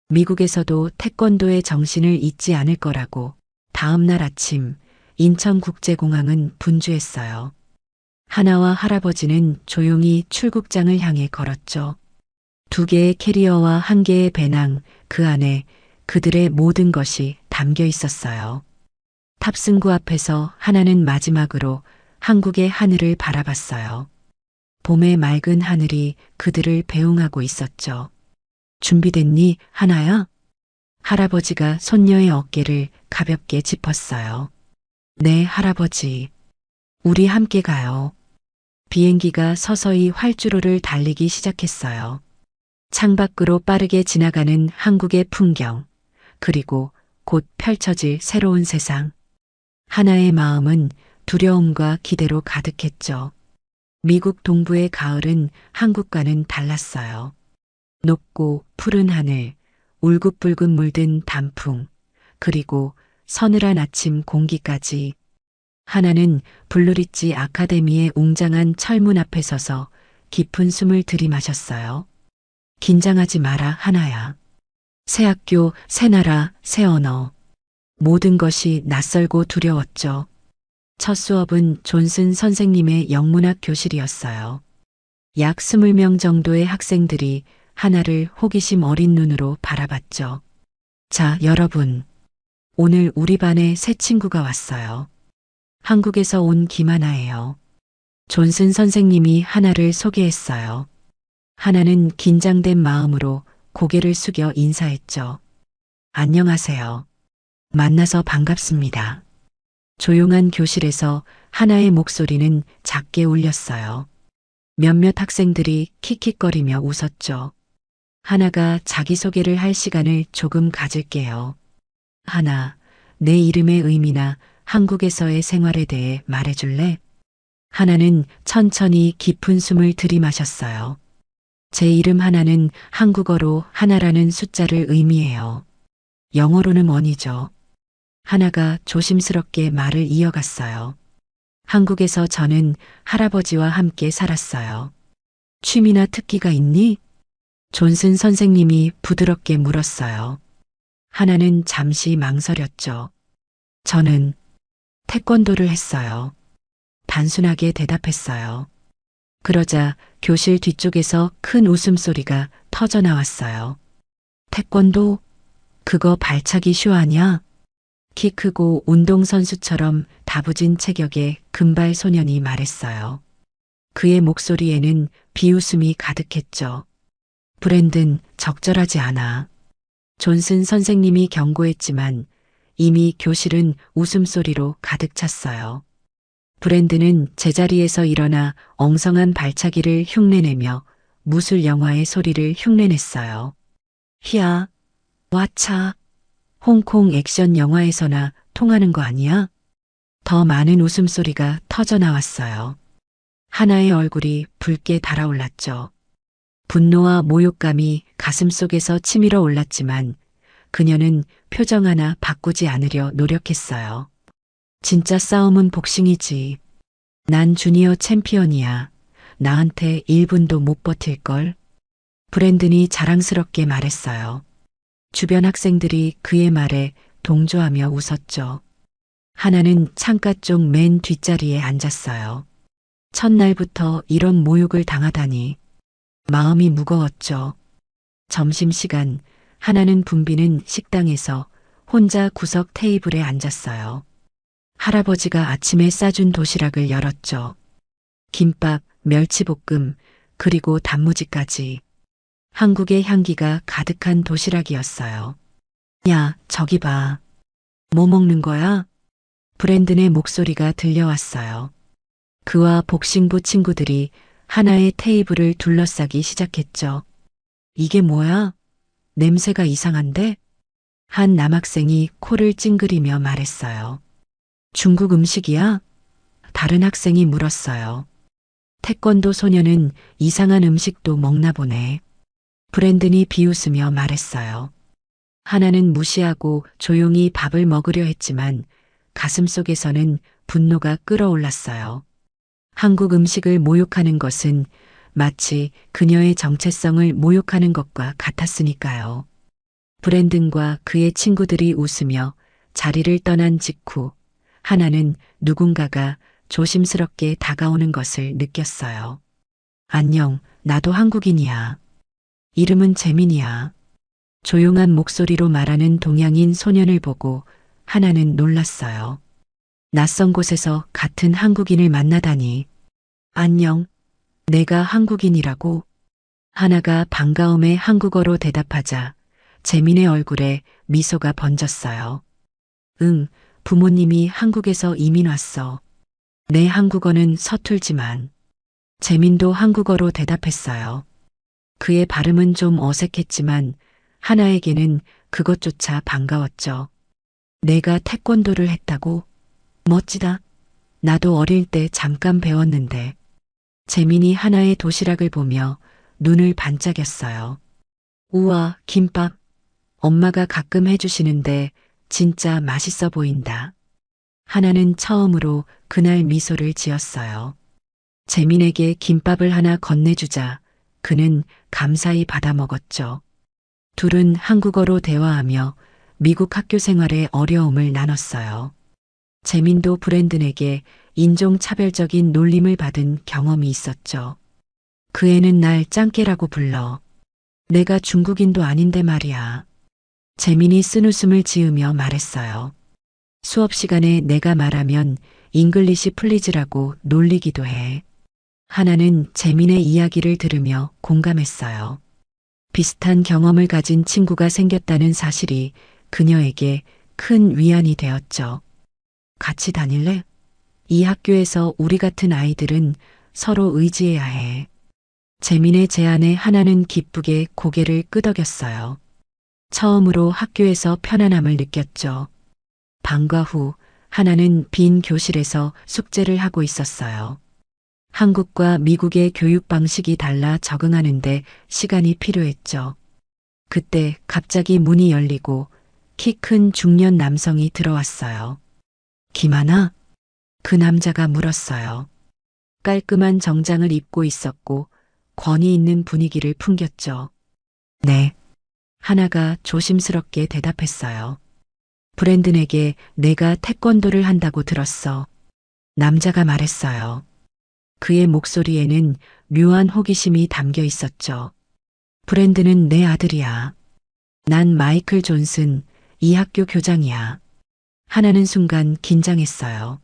S1: 미국에서도 태권도의 정신을 잊지 않을 거라고. 다음 날 아침 인천국제공항은 분주했어요. 하나와 할아버지는 조용히 출국장을 향해 걸었죠. 2개의 캐리어와 1개의 배낭, 그 안에 그들의 모든 것이 담겨 있었어요. 탑승구 앞에서 하나는 마지막으로 한국의 하늘을 바라봤어요. 봄의 맑은 하늘이 그들을 배웅하고 있었죠. 준비됐니, 하나야? 할아버지가 손녀의 어깨를 가볍게 짚었어요. 네, 할아버지. 우리 함께 가요. 비행기가 서서히 활주로를 달리기 시작했어요. 창밖으로 빠르게 지나가는 한국의 풍경, 그리고 곧 펼쳐질 새로운 세상. 하나의 마음은 두려움과 기대로 가득했죠. 미국 동부의 가을은 한국과는 달랐어요. 높고 푸른 하늘, 울긋불긋 물든 단풍, 그리고 서늘한 아침 공기까지. 하나는 블루리지 아카데미의 웅장한 철문 앞에 서서 깊은 숨을 들이마셨어요. 긴장하지 마라, 하나야. 새 학교, 새 나라, 새 언어. 모든 것이 낯설고 두려웠죠. 첫 수업은 존슨 선생님의 영문학 교실이었어요. 약 20명 정도의 학생들이 하나를 호기심 어린 눈으로 바라봤죠. 자, 여러분. 오늘 우리 반에 새 친구가 왔어요. 한국에서 온 김하나예요. 존슨 선생님이 하나를 소개했어요. 하나는 긴장된 마음으로 고개를 숙여 인사했죠. 안녕하세요. 만나서 반갑습니다. 조용한 교실에서 하나의 목소리는 작게 울렸어요. 몇몇 학생들이 킥킥거리며 웃었죠. 하나가 자기소개를 할 시간을 조금 가질게요. 하나, 내 이름의 의미나 한국에서의 생활에 대해 말해줄래? 하나는 천천히 깊은 숨을 들이마셨어요. 제 이름 하나는 한국어로 하나라는 숫자를 의미해요. 영어로는 원이죠. 하나가 조심스럽게 말을 이어갔어요. 한국에서 저는 할아버지와 함께 살았어요. 취미나 특기가 있니? 존슨 선생님이 부드럽게 물었어요. 하나는 잠시 망설였죠. 저는 태권도를 했어요. 단순하게 대답했어요. 그러자 교실 뒤쪽에서 큰 웃음소리가 터져 나왔어요. 태권도? 그거 발차기 쇼 아냐? 키 크고 운동선수처럼 다부진 체격의 금발 소년이 말했어요. 그의 목소리에는 비웃음이 가득했죠. 브랜든 적절하지 않아. 존슨 선생님이 경고했지만 이미 교실은 웃음소리로 가득 찼어요. 브랜든은 제자리에서 일어나 엉성한 발차기를 흉내내며 무술 영화의 소리를 흉내냈어요. 히야, 와차, 홍콩 액션 영화에서나 통하는 거 아니야? 더 많은 웃음소리가 터져 나왔어요. 하나의 얼굴이 붉게 달아올랐죠. 분노와 모욕감이 가슴속에서 치밀어 올랐지만 그녀는 표정 하나 바꾸지 않으려 노력했어요. 진짜 싸움은 복싱이지. 난 주니어 챔피언이야. 나한테 1분도 못 버틸걸. 브랜든이 자랑스럽게 말했어요. 주변 학생들이 그의 말에 동조하며 웃었죠. 하나는 창가 쪽 맨 뒷자리에 앉았어요. 첫날부터 이런 모욕을 당하다니 마음이 무거웠죠. 점심시간 하나는 붐비는 식당에서 혼자 구석 테이블에 앉았어요. 할아버지가 아침에 싸준 도시락을 열었죠. 김밥, 멸치볶음, 그리고 단무지까지. 한국의 향기가 가득한 도시락이었어요. 야, 저기 봐. 뭐 먹는 거야? 브랜든의 목소리가 들려왔어요. 그와 복싱부 친구들이 하나의 테이블을 둘러싸기 시작했죠. 이게 뭐야? 냄새가 이상한데? 한 남학생이 코를 찡그리며 말했어요. 중국 음식이야? 다른 학생이 물었어요. 태권도 소녀는 이상한 음식도 먹나 보네. 브랜든이 비웃으며 말했어요. 하나는 무시하고 조용히 밥을 먹으려 했지만 가슴속에서는 분노가 끓어올랐어요. 한국 음식을 모욕하는 것은 마치 그녀의 정체성을 모욕하는 것과 같았으니까요. 브랜든과 그의 친구들이 웃으며 자리를 떠난 직후 하나는 누군가가 조심스럽게 다가오는 것을 느꼈어요. 안녕, 나도 한국인이야. 이름은 재민이야. 조용한 목소리로 말하는 동양인 소년을 보고 하나는 놀랐어요. 낯선 곳에서 같은 한국인을 만나다니. 안녕, 내가 한국인이라고. 하나가 반가움에 한국어로 대답하자 재민의 얼굴에 미소가 번졌어요. 응, 부모님이 한국에서 이민 왔어. 내 한국어는 서툴지만. 재민도 한국어로 대답했어요. 그의 발음은 좀 어색했지만 하나에게는 그것조차 반가웠죠. 내가 태권도를 했다고? 멋지다. 나도 어릴 때 잠깐 배웠는데. 재민이 하나의 도시락을 보며 눈을 반짝였어요. 우와, 김밥. 엄마가 가끔 해주시는데 진짜 맛있어 보인다. 하나는 처음으로 그날 미소를 지었어요. 재민에게 김밥을 하나 건네주자 그는 감사히 받아 먹었죠. 둘은 한국어로 대화하며 미국 학교 생활의 어려움을 나눴어요. 재민도 브랜든에게 인종차별적인 놀림을 받은 경험이 있었죠. 그 애는 날 짱깨라고 불러. 내가 중국인도 아닌데 말이야. 재민이 쓴웃음을 지으며 말했어요. 수업 시간에 내가 말하면 잉글리시 플리즈라고 놀리기도 해. 하나는 재민의 이야기를 들으며 공감했어요. 비슷한 경험을 가진 친구가 생겼다는 사실이 그녀에게 큰 위안이 되었죠. 같이 다닐래? 이 학교에서 우리 같은 아이들은 서로 의지해야 해. 재민의 제안에 하나는 기쁘게 고개를 끄덕였어요. 처음으로 학교에서 편안함을 느꼈죠. 방과 후 하나는 빈 교실에서 숙제를 하고 있었어요. 한국과 미국의 교육 방식이 달라 적응하는데 시간이 필요했죠. 그때 갑자기 문이 열리고 키 큰 중년 남성이 들어왔어요. 김하나? 그 남자가 물었어요. 깔끔한 정장을 입고 있었고 권위 있는 분위기를 풍겼죠. 네. 하나가 조심스럽게 대답했어요. 브랜든에게 내가 태권도를 한다고 들었어. 남자가 말했어요. 그의 목소리에는 묘한 호기심이 담겨 있었죠. 브랜든은 내 아들이야. 난 마이클 존슨, 이 학교 교장이야. 하나는 순간 긴장했어요.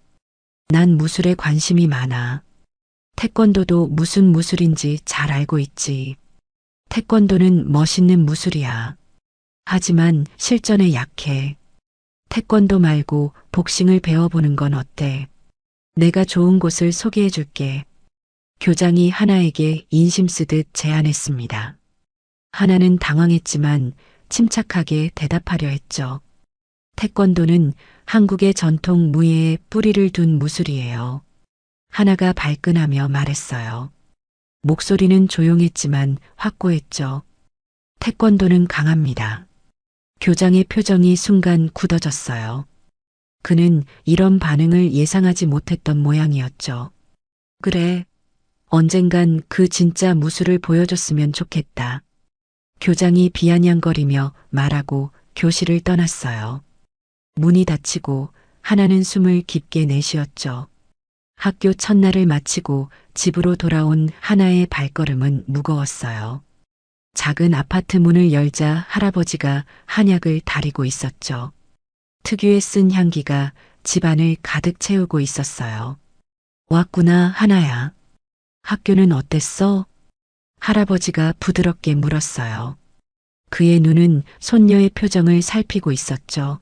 S1: 난 무술에 관심이 많아. 태권도도 무슨 무술인지 잘 알고 있지. 태권도는 멋있는 무술이야. 하지만 실전에 약해. 태권도 말고 복싱을 배워보는 건 어때? 내가 좋은 곳을 소개해 줄게. 교장이 하나에게 인심 쓰듯 제안했습니다. 하나는 당황했지만 침착하게 대답하려 했죠. 태권도는 한국의 전통 무예에 뿌리를 둔 무술이에요. 하나가 발끈하며 말했어요. 목소리는 조용했지만 확고했죠. 태권도는 강합니다. 교장의 표정이 순간 굳어졌어요. 그는 이런 반응을 예상하지 못했던 모양이었죠. 그래. 언젠간 그 진짜 무술을 보여줬으면 좋겠다. 교장이 비아냥거리며 말하고 교실을 떠났어요. 문이 닫히고 하나는 숨을 깊게 내쉬었죠. 학교 첫날을 마치고 집으로 돌아온 하나의 발걸음은 무거웠어요. 작은 아파트 문을 열자 할아버지가 한약을 다리고 있었죠. 특유의 쓴 향기가 집안을 가득 채우고 있었어요. 왔구나, 하나야. 학교는 어땠어? 할아버지가 부드럽게 물었어요. 그의 눈은 손녀의 표정을 살피고 있었죠.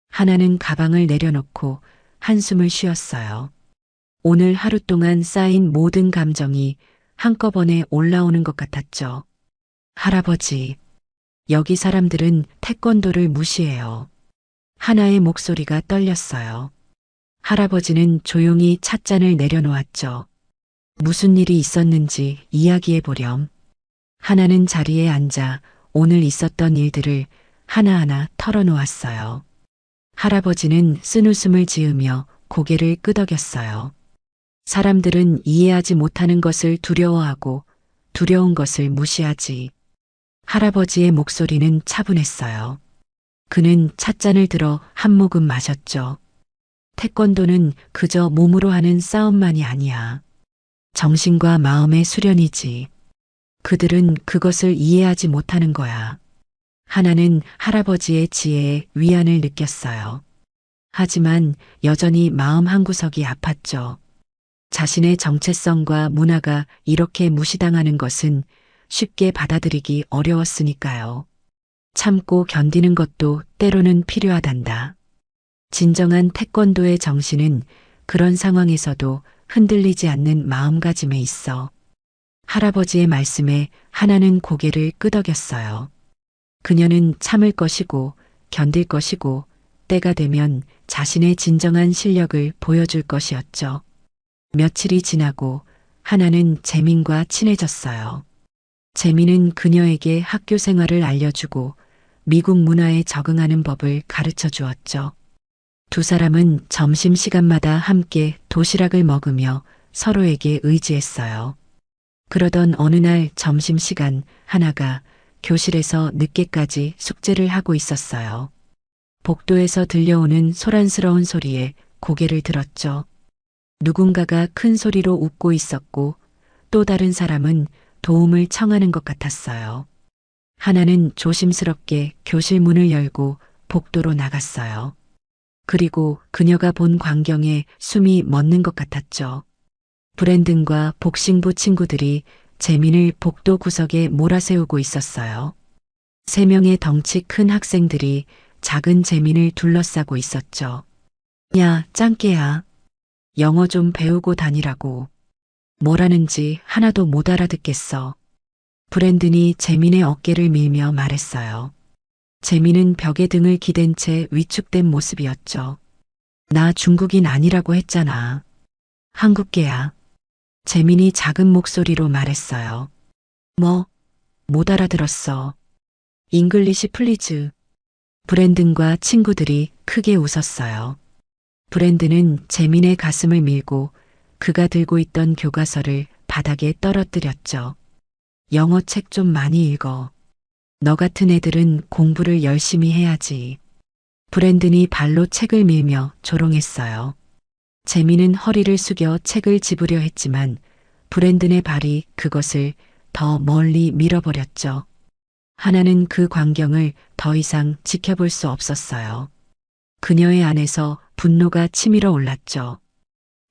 S1: 하나는 가방을 내려놓고 한숨을 쉬었어요. 오늘 하루 동안 쌓인 모든 감정이 한꺼번에 올라오는 것 같았죠. 할아버지, 여기 사람들은 태권도를 무시해요. 하나의 목소리가 떨렸어요. 할아버지는 조용히 찻잔을 내려놓았죠. 무슨 일이 있었는지 이야기해 보렴. 하나는 자리에 앉아 오늘 있었던 일들을 하나하나 털어놓았어요. 할아버지는 쓴웃음을 지으며 고개를 끄덕였어요. 사람들은 이해하지 못하는 것을 두려워하고 두려운 것을 무시하지. 할아버지의 목소리는 차분했어요. 그는 찻잔을 들어 한 모금 마셨죠. 태권도는 그저 몸으로 하는 싸움만이 아니야. 정신과 마음의 수련이지. 그들은 그것을 이해하지 못하는 거야. 하나는 할아버지의 지혜에 위안을 느꼈어요. 하지만 여전히 마음 한구석이 아팠죠. 자신의 정체성과 문화가 이렇게 무시당하는 것은 쉽게 받아들이기 어려웠으니까요. 참고 견디는 것도 때로는 필요하단다. 진정한 태권도의 정신은 그런 상황에서도 흔들리지 않는 마음가짐에 있어. 할아버지의 말씀에 하나는 고개를 끄덕였어요. 그녀는 참을 것이고 견딜 것이고 때가 되면 자신의 진정한 실력을 보여줄 것이었죠. 며칠이 지나고 하나는 재민과 친해졌어요. 재민은 그녀에게 학교 생활을 알려주고 미국 문화에 적응하는 법을 가르쳐 주었죠. 두 사람은 점심시간마다 함께 도시락을 먹으며 서로에게 의지했어요. 그러던 어느 날 점심시간 하나가 교실에서 늦게까지 숙제를 하고 있었어요. 복도에서 들려오는 소란스러운 소리에 고개를 들었죠. 누군가가 큰 소리로 웃고 있었고 또 다른 사람은 도움을 청하는 것 같았어요. 하나는 조심스럽게 교실 문을 열고 복도로 나갔어요. 그리고 그녀가 본 광경에 숨이 멎는 것 같았죠. 브랜든과 복싱부 친구들이 재민을 복도 구석에 몰아세우고 있었어요. 3명의 덩치 큰 학생들이 작은 재민을 둘러싸고 있었죠. 야, 짱깨야. 영어 좀 배우고 다니라고. 뭐라는지 하나도 못 알아듣겠어. 브랜든이 재민의 어깨를 밀며 말했어요. 재민은 벽에 등을 기댄 채 위축된 모습이었죠. 나 중국인 아니라고 했잖아. 한국계야. 재민이 작은 목소리로 말했어요. 뭐? 못 알아들었어. 잉글리시 플리즈. 브랜든과 친구들이 크게 웃었어요. 브랜든은 재민의 가슴을 밀고 그가 들고 있던 교과서를 바닥에 떨어뜨렸죠. 영어 책 좀 많이 읽어. 너 같은 애들은 공부를 열심히 해야지. 브랜든이 발로 책을 밀며 조롱했어요. 재민은 허리를 숙여 책을 집으려 했지만 브랜든의 발이 그것을 더 멀리 밀어버렸죠. 하나는 그 광경을 더 이상 지켜볼 수 없었어요. 그녀의 안에서 분노가 치밀어 올랐죠.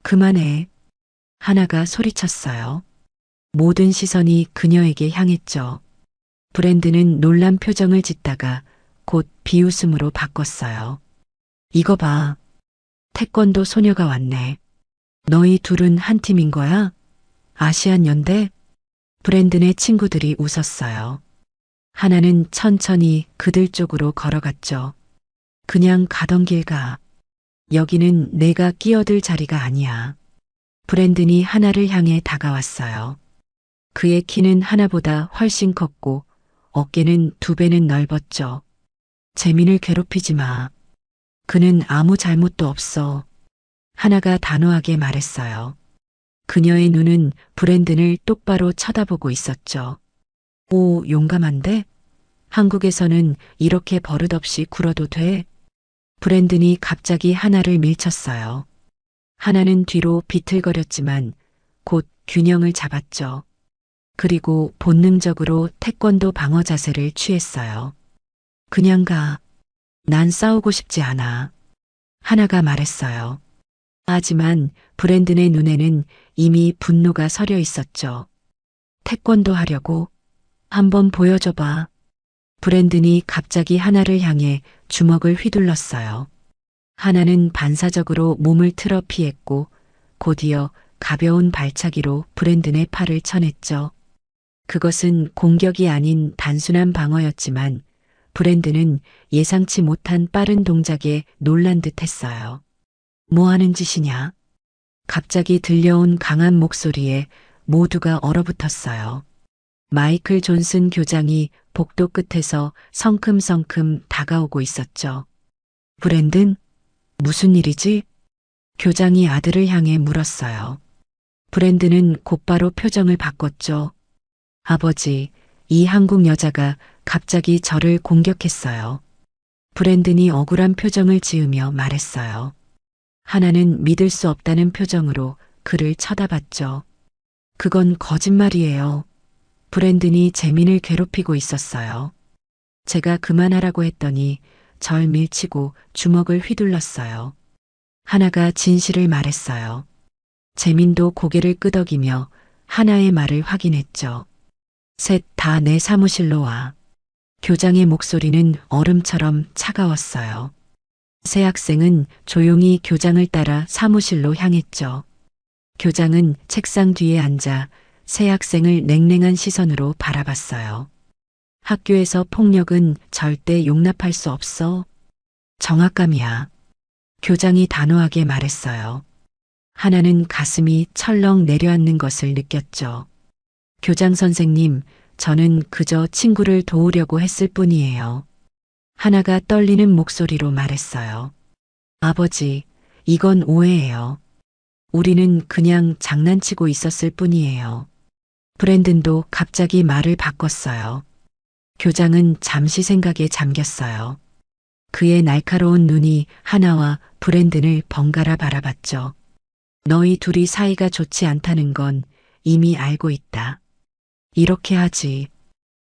S1: 그만해. 하나가 소리쳤어요. 모든 시선이 그녀에게 향했죠. 브랜드는 놀란 표정을 짓다가 곧 비웃음으로 바꿨어요. 이거 봐. 태권도 소녀가 왔네. 너희 둘은 한 팀인 거야? 아시안 연대? 브랜든의 친구들이 웃었어요. 하나는 천천히 그들 쪽으로 걸어갔죠. 그냥 가던 길 가. 여기는 내가 끼어들 자리가 아니야. 브랜든이 하나를 향해 다가왔어요. 그의 키는 하나보다 훨씬 컸고 어깨는 2배는 넓었죠. 재민을 괴롭히지 마. 그는 아무 잘못도 없어. 하나가 단호하게 말했어요. 그녀의 눈은 브랜든을 똑바로 쳐다보고 있었죠. 오, 용감한데? 한국에서는 이렇게 버릇없이 굴어도 돼? 브랜든이 갑자기 하나를 밀쳤어요. 하나는 뒤로 비틀거렸지만 곧 균형을 잡았죠. 그리고 본능적으로 태권도 방어 자세를 취했어요. 그냥 가. 난 싸우고 싶지 않아. 하나가 말했어요. 하지만 브랜든의 눈에는 이미 분노가 서려 있었죠. 태권도 하려고? 한번 보여줘봐. 브랜든이 갑자기 하나를 향해 주먹을 휘둘렀어요. 하나는 반사적으로 몸을 틀어 피했고 곧이어 가벼운 발차기로 브랜든의 팔을 쳐냈죠. 그것은 공격이 아닌 단순한 방어였지만 브랜든은 예상치 못한 빠른 동작에 놀란 듯 했어요. 뭐 하는 짓이냐? 갑자기 들려온 강한 목소리에 모두가 얼어붙었어요. 마이클 존슨 교장이 복도 끝에서 성큼성큼 다가오고 있었죠. 브랜든? 무슨 일이지? 교장이 아들을 향해 물었어요. 브랜든은 곧바로 표정을 바꿨죠. 아버지, 이 한국 여자가 갑자기 저를 공격했어요. 브랜든이 억울한 표정을 지으며 말했어요. 하나는 믿을 수 없다는 표정으로 그를 쳐다봤죠. 그건 거짓말이에요. 브랜든이 재민을 괴롭히고 있었어요. 제가 그만하라고 했더니 절 밀치고 주먹을 휘둘렀어요. 하나가 진실을 말했어요. 재민도 고개를 끄덕이며 하나의 말을 확인했죠. 셋 다 내 사무실로 와. 교장의 목소리는 얼음처럼 차가웠어요. 새 학생은 조용히 교장을 따라 사무실로 향했죠. 교장은 책상 뒤에 앉아 새 학생을 냉랭한 시선으로 바라봤어요. 학교에서 폭력은 절대 용납할 수 없어. 정학감이야. 교장이 단호하게 말했어요. 하나는 가슴이 철렁 내려앉는 것을 느꼈죠. 교장 선생님, 저는 그저 친구를 도우려고 했을 뿐이에요. 하나가 떨리는 목소리로 말했어요. 아버지, 이건 오해예요. 우리는 그냥 장난치고 있었을 뿐이에요. 브랜든도 갑자기 말을 바꿨어요. 교장은 잠시 생각에 잠겼어요. 그의 날카로운 눈이 하나와 브랜든을 번갈아 바라봤죠. 너희 둘이 사이가 좋지 않다는 건 이미 알고 있다. 이렇게 하지.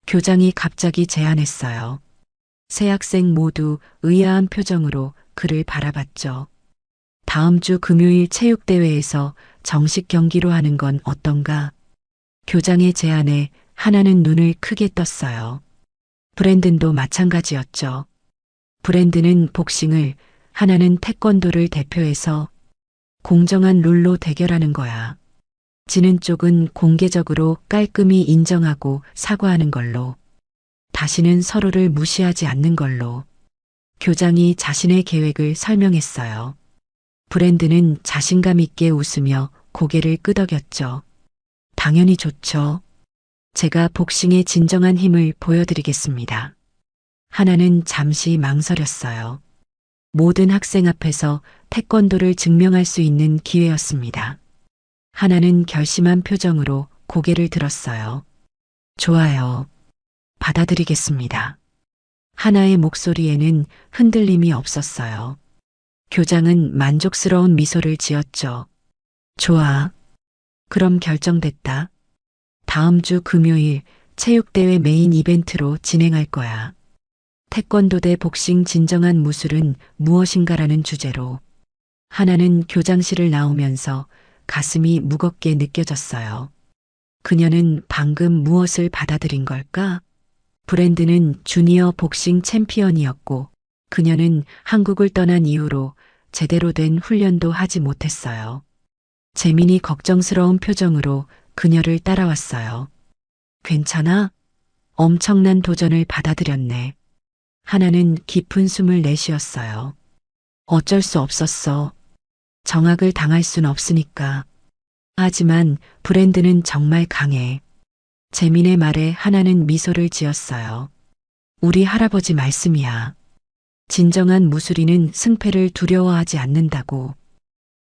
S1: 교장이 갑자기 제안했어요. 세 학생 모두 의아한 표정으로 그를 바라봤죠. 다음 주 금요일 체육대회에서 정식 경기로 하는 건 어떤가? 교장의 제안에 하나는 눈을 크게 떴어요. 브랜든도 마찬가지였죠. 브랜든은 복싱을, 하나는 태권도를 대표해서 공정한 룰로 대결하는 거야. 지는 쪽은 공개적으로 깔끔히 인정하고 사과하는 걸로. 다시는 서로를 무시하지 않는 걸로. 교장이 자신의 계획을 설명했어요. 브랜든은 자신감 있게 웃으며 고개를 끄덕였죠. 당연히 좋죠. 제가 복싱의 진정한 힘을 보여드리겠습니다. 하나는 잠시 망설였어요. 모든 학생 앞에서 태권도를 증명할 수 있는 기회였습니다. 하나는 결심한 표정으로 고개를 들었어요. 좋아요. 받아들이겠습니다. 하나의 목소리에는 흔들림이 없었어요. 교장은 만족스러운 미소를 지었죠. 좋아. 그럼 결정됐다. 다음 주 금요일 체육대회 메인 이벤트로 진행할 거야. 태권도 대 복싱 진정한 무술은 무엇인가라는 주제로. 하나는 교장실을 나오면서 가슴이 무겁게 느껴졌어요. 그녀는 방금 무엇을 받아들인 걸까? 브랜드는 주니어 복싱 챔피언이었고 그녀는 한국을 떠난 이후로 제대로 된 훈련도 하지 못했어요. 재민이 걱정스러운 표정으로 그녀를 따라왔어요. 괜찮아? 엄청난 도전을 받아들였네. 하나는 깊은 숨을 내쉬었어요. 어쩔 수 없었어. 정악을 당할 순 없으니까. 하지만 브랜드는 정말 강해. 재민의 말에 하나는 미소를 지었어요. 우리 할아버지 말씀이야. 진정한 무술인은 승패를 두려워하지 않는다고.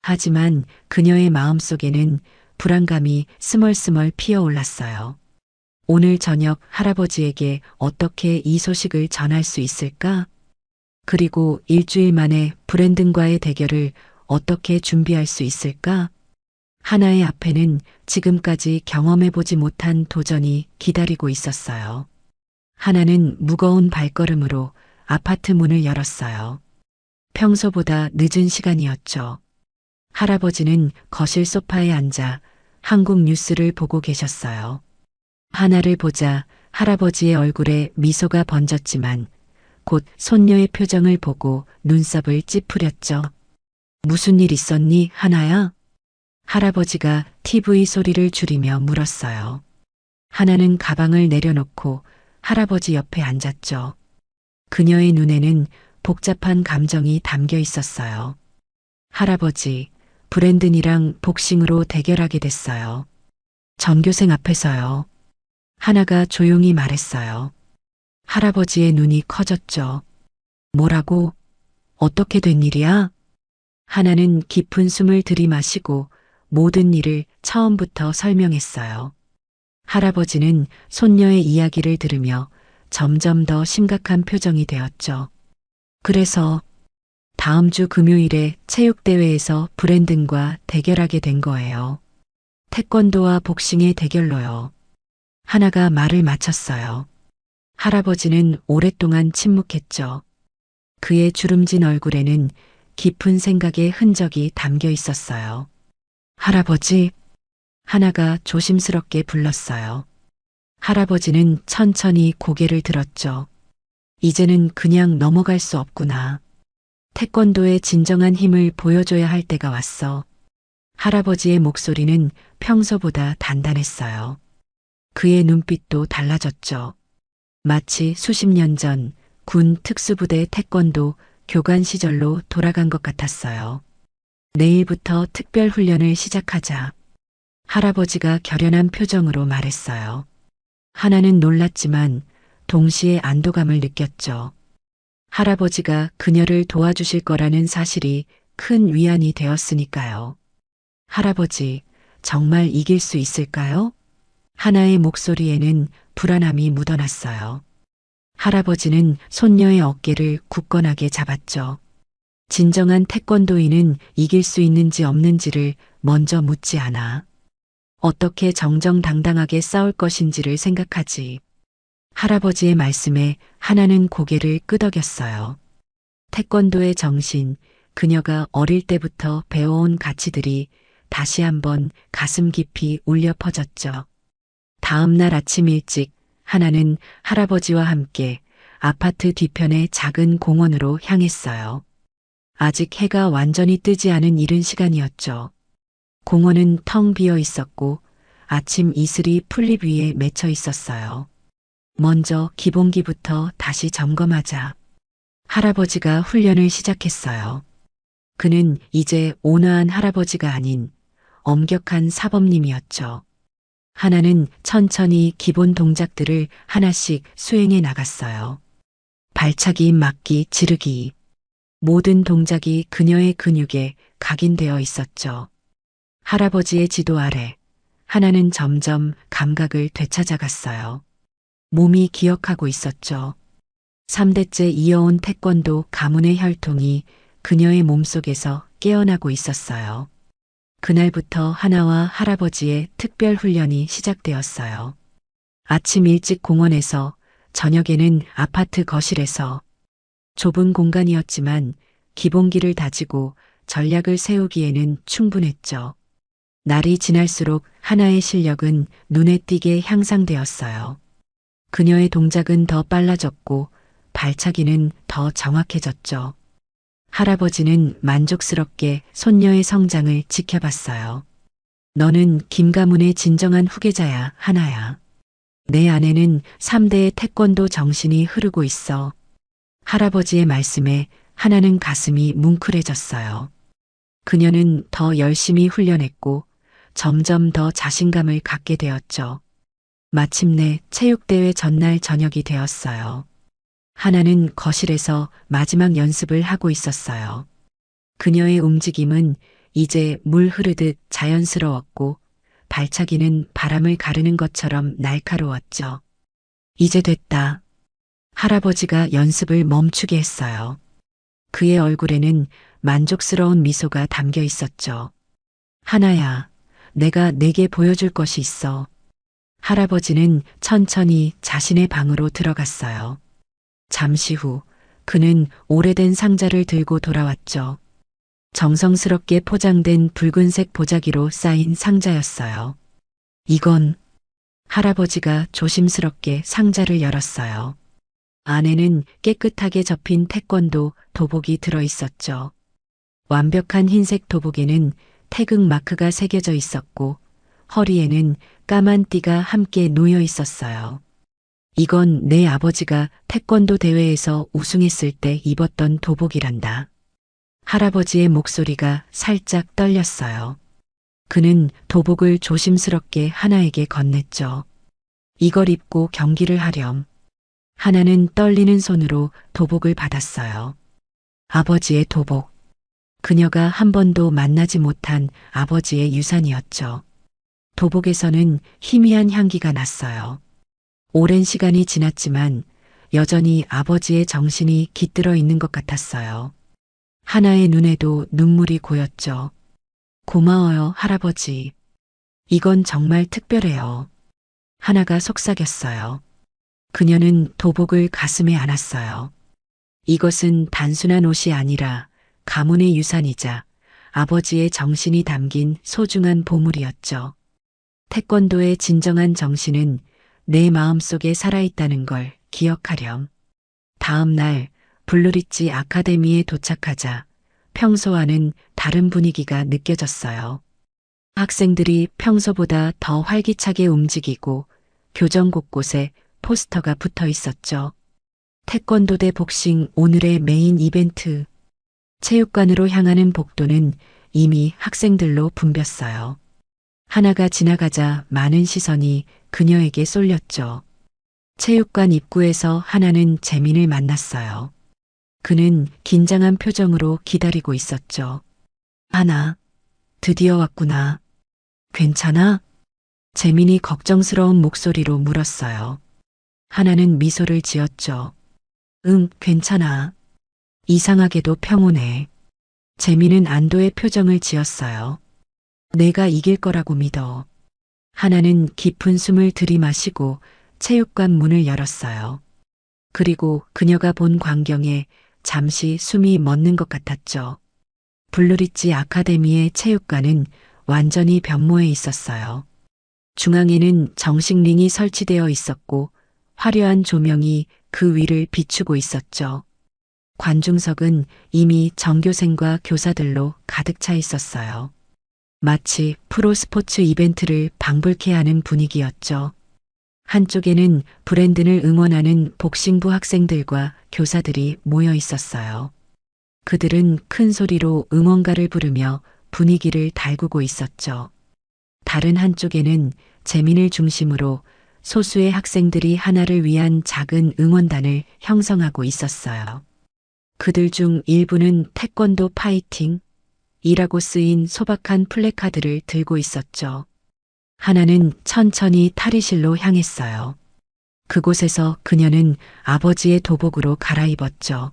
S1: 하지만 그녀의 마음속에는 불안감이 스멀스멀 피어올랐어요. 오늘 저녁 할아버지에게 어떻게 이 소식을 전할 수 있을까? 그리고 일주일 만에 브랜든과의 대결을 어떻게 준비할 수 있을까? 하나의 앞에는 지금까지 경험해보지 못한 도전이 기다리고 있었어요. 하나는 무거운 발걸음으로 아파트 문을 열었어요. 평소보다 늦은 시간이었죠. 할아버지는 거실 소파에 앉아 한국 뉴스를 보고 계셨어요. 하나를 보자 할아버지의 얼굴에 미소가 번졌지만 곧 손녀의 표정을 보고 눈썹을 찌푸렸죠. 무슨 일 있었니, 하나야? 할아버지가 TV 소리를 줄이며 물었어요. 하나는 가방을 내려놓고 할아버지 옆에 앉았죠. 그녀의 눈에는 복잡한 감정이 담겨 있었어요. 할아버지, 브랜든이랑 복싱으로 대결하게 됐어요. 전교생 앞에서요. 하나가 조용히 말했어요. 할아버지의 눈이 커졌죠. 뭐라고? 어떻게 된 일이야? 하나는 깊은 숨을 들이마시고 모든 일을 처음부터 설명했어요. 할아버지는 손녀의 이야기를 들으며 점점 더 심각한 표정이 되었죠. 그래서 다음 주 금요일에 체육대회에서 브랜든과 대결하게 된 거예요. 태권도와 복싱의 대결로요. 하나가 말을 마쳤어요. 할아버지는 오랫동안 침묵했죠. 그의 주름진 얼굴에는 깊은 생각의 흔적이 담겨 있었어요. 할아버지, 하나가 조심스럽게 불렀어요. 할아버지는 천천히 고개를 들었죠. 이제는 그냥 넘어갈 수 없구나. 태권도의 진정한 힘을 보여줘야 할 때가 왔어. 할아버지의 목소리는 평소보다 단단했어요. 그의 눈빛도 달라졌죠. 마치 수십 년 전 군 특수부대 태권도 교관 시절로 돌아간 것 같았어요. 내일부터 특별 훈련을 시작하자. 할아버지가 결연한 표정으로 말했어요. 하나는 놀랐지만 동시에 안도감을 느꼈죠. 할아버지가 그녀를 도와주실 거라는 사실이 큰 위안이 되었으니까요. 할아버지, 정말 이길 수 있을까요? 하나의 목소리에는 불안함이 묻어났어요. 할아버지는 손녀의 어깨를 굳건하게 잡았죠. 진정한 태권도인은 이길 수 있는지 없는지를 먼저 묻지 않아. 어떻게 정정당당하게 싸울 것인지를 생각하지. 할아버지의 말씀에 하나는 고개를 끄덕였어요. 태권도의 정신, 그녀가 어릴 때부터 배워온 가치들이 다시 한번 가슴 깊이 울려 퍼졌죠. 다음 날 아침 일찍 하나는 할아버지와 함께 아파트 뒤편의 작은 공원으로 향했어요. 아직 해가 완전히 뜨지 않은 이른 시간이었죠. 공원은 텅 비어 있었고 아침 이슬이 풀잎 위에 맺혀 있었어요. 먼저 기본기부터 다시 점검하자. 할아버지가 훈련을 시작했어요. 그는 이제 온화한 할아버지가 아닌 엄격한 사범님이었죠. 하나는 천천히 기본 동작들을 하나씩 수행해 나갔어요. 발차기, 막기, 지르기. 모든 동작이 그녀의 근육에 각인되어 있었죠. 할아버지의 지도 아래 하나는 점점 감각을 되찾아갔어요. 몸이 기억하고 있었죠. 3대째 이어온 태권도 가문의 혈통이 그녀의 몸속에서 깨어나고 있었어요. 그날부터 하나와 할아버지의 특별 훈련이 시작되었어요. 아침 일찍 공원에서, 저녁에는 아파트 거실에서. 좁은 공간이었지만 기본기를 다지고 전략을 세우기에는 충분했죠. 날이 지날수록 하나의 실력은 눈에 띄게 향상되었어요. 그녀의 동작은 더 빨라졌고 발차기는 더 정확해졌죠. 할아버지는 만족스럽게 손녀의 성장을 지켜봤어요. 너는 김가문의 진정한 후계자야, 하나야. 내 안에는 3대의 태권도 정신이 흐르고 있어. 할아버지의 말씀에 하나는 가슴이 뭉클해졌어요. 그녀는 더 열심히 훈련했고 점점 더 자신감을 갖게 되었죠. 마침내 체육대회 전날 저녁이 되었어요. 하나는 거실에서 마지막 연습을 하고 있었어요. 그녀의 움직임은 이제 물 흐르듯 자연스러웠고 발차기는 바람을 가르는 것처럼 날카로웠죠. 이제 됐다. 할아버지가 연습을 멈추게 했어요. 그의 얼굴에는 만족스러운 미소가 담겨 있었죠. 하나야, 내가 내게 보여줄 것이 있어. 할아버지는 천천히 자신의 방으로 들어갔어요. 잠시 후 그는 오래된 상자를 들고 돌아왔죠. 정성스럽게 포장된 붉은색 보자기로 쌓인 상자였어요. 이건 할아버지가 조심스럽게 상자를 열었어요. 안에는 깨끗하게 접힌 태권도 도복이 들어 있었죠. 완벽한 흰색 도복에는 태극 마크가 새겨져 있었고 허리에는 까만 띠가 함께 놓여 있었어요. 이건 내 아버지가 태권도 대회에서 우승했을 때 입었던 도복이란다. 할아버지의 목소리가 살짝 떨렸어요. 그는 도복을 조심스럽게 하나에게 건넸죠. 이걸 입고 경기를 하렴. 하나는 떨리는 손으로 도복을 받았어요. 아버지의 도복. 그녀가 한 번도 만나지 못한 아버지의 유산이었죠. 도복에서는 희미한 향기가 났어요. 오랜 시간이 지났지만 여전히 아버지의 정신이 깃들어 있는 것 같았어요. 하나의 눈에도 눈물이 고였죠. 고마워요, 할아버지. 이건 정말 특별해요. 하나가 속삭였어요. 그녀는 도복을 가슴에 안았어요. 이것은 단순한 옷이 아니라 가문의 유산이자 아버지의 정신이 담긴 소중한 보물이었죠. 태권도의 진정한 정신은 내 마음속에 살아있다는 걸 기억하렴. 다음 날 블루리지 아카데미에 도착하자 평소와는 다른 분위기가 느껴졌어요. 학생들이 평소보다 더 활기차게 움직이고 교정 곳곳에 포스터가 붙어 있었죠. 태권도 대 복싱 오늘의 메인 이벤트. 체육관으로 향하는 복도는 이미 학생들로 붐볐어요. 하나가 지나가자 많은 시선이 그녀에게 쏠렸죠. 체육관 입구에서 하나는 재민을 만났어요. 그는 긴장한 표정으로 기다리고 있었죠. 하나, 드디어 왔구나. 괜찮아? 재민이 걱정스러운 목소리로 물었어요. 하나는 미소를 지었죠. 응, 괜찮아. 이상하게도 평온해. 재민은 안도의 표정을 지었어요. 내가 이길 거라고 믿어. 하나는 깊은 숨을 들이마시고 체육관 문을 열었어요. 그리고 그녀가 본 광경에 잠시 숨이 멎는 것 같았죠. 블루리지 아카데미의 체육관은 완전히 변모해 있었어요. 중앙에는 정식 링이 설치되어 있었고 화려한 조명이 그 위를 비추고 있었죠. 관중석은 이미 전교생과 교사들로 가득 차 있었어요. 마치 프로 스포츠 이벤트를 방불케 하는 분위기였죠. 한쪽에는 브랜든을 응원하는 복싱부 학생들과 교사들이 모여 있었어요. 그들은 큰 소리로 응원가를 부르며 분위기를 달구고 있었죠. 다른 한쪽에는 재민을 중심으로 소수의 학생들이 하나를 위한 작은 응원단을 형성하고 있었어요. 그들 중 일부는 태권도 파이팅 이라고 쓰인 소박한 플래카드를 들고 있었죠. 하나는 천천히 탈의실로 향했어요. 그곳에서 그녀는 아버지의 도복으로 갈아입었죠.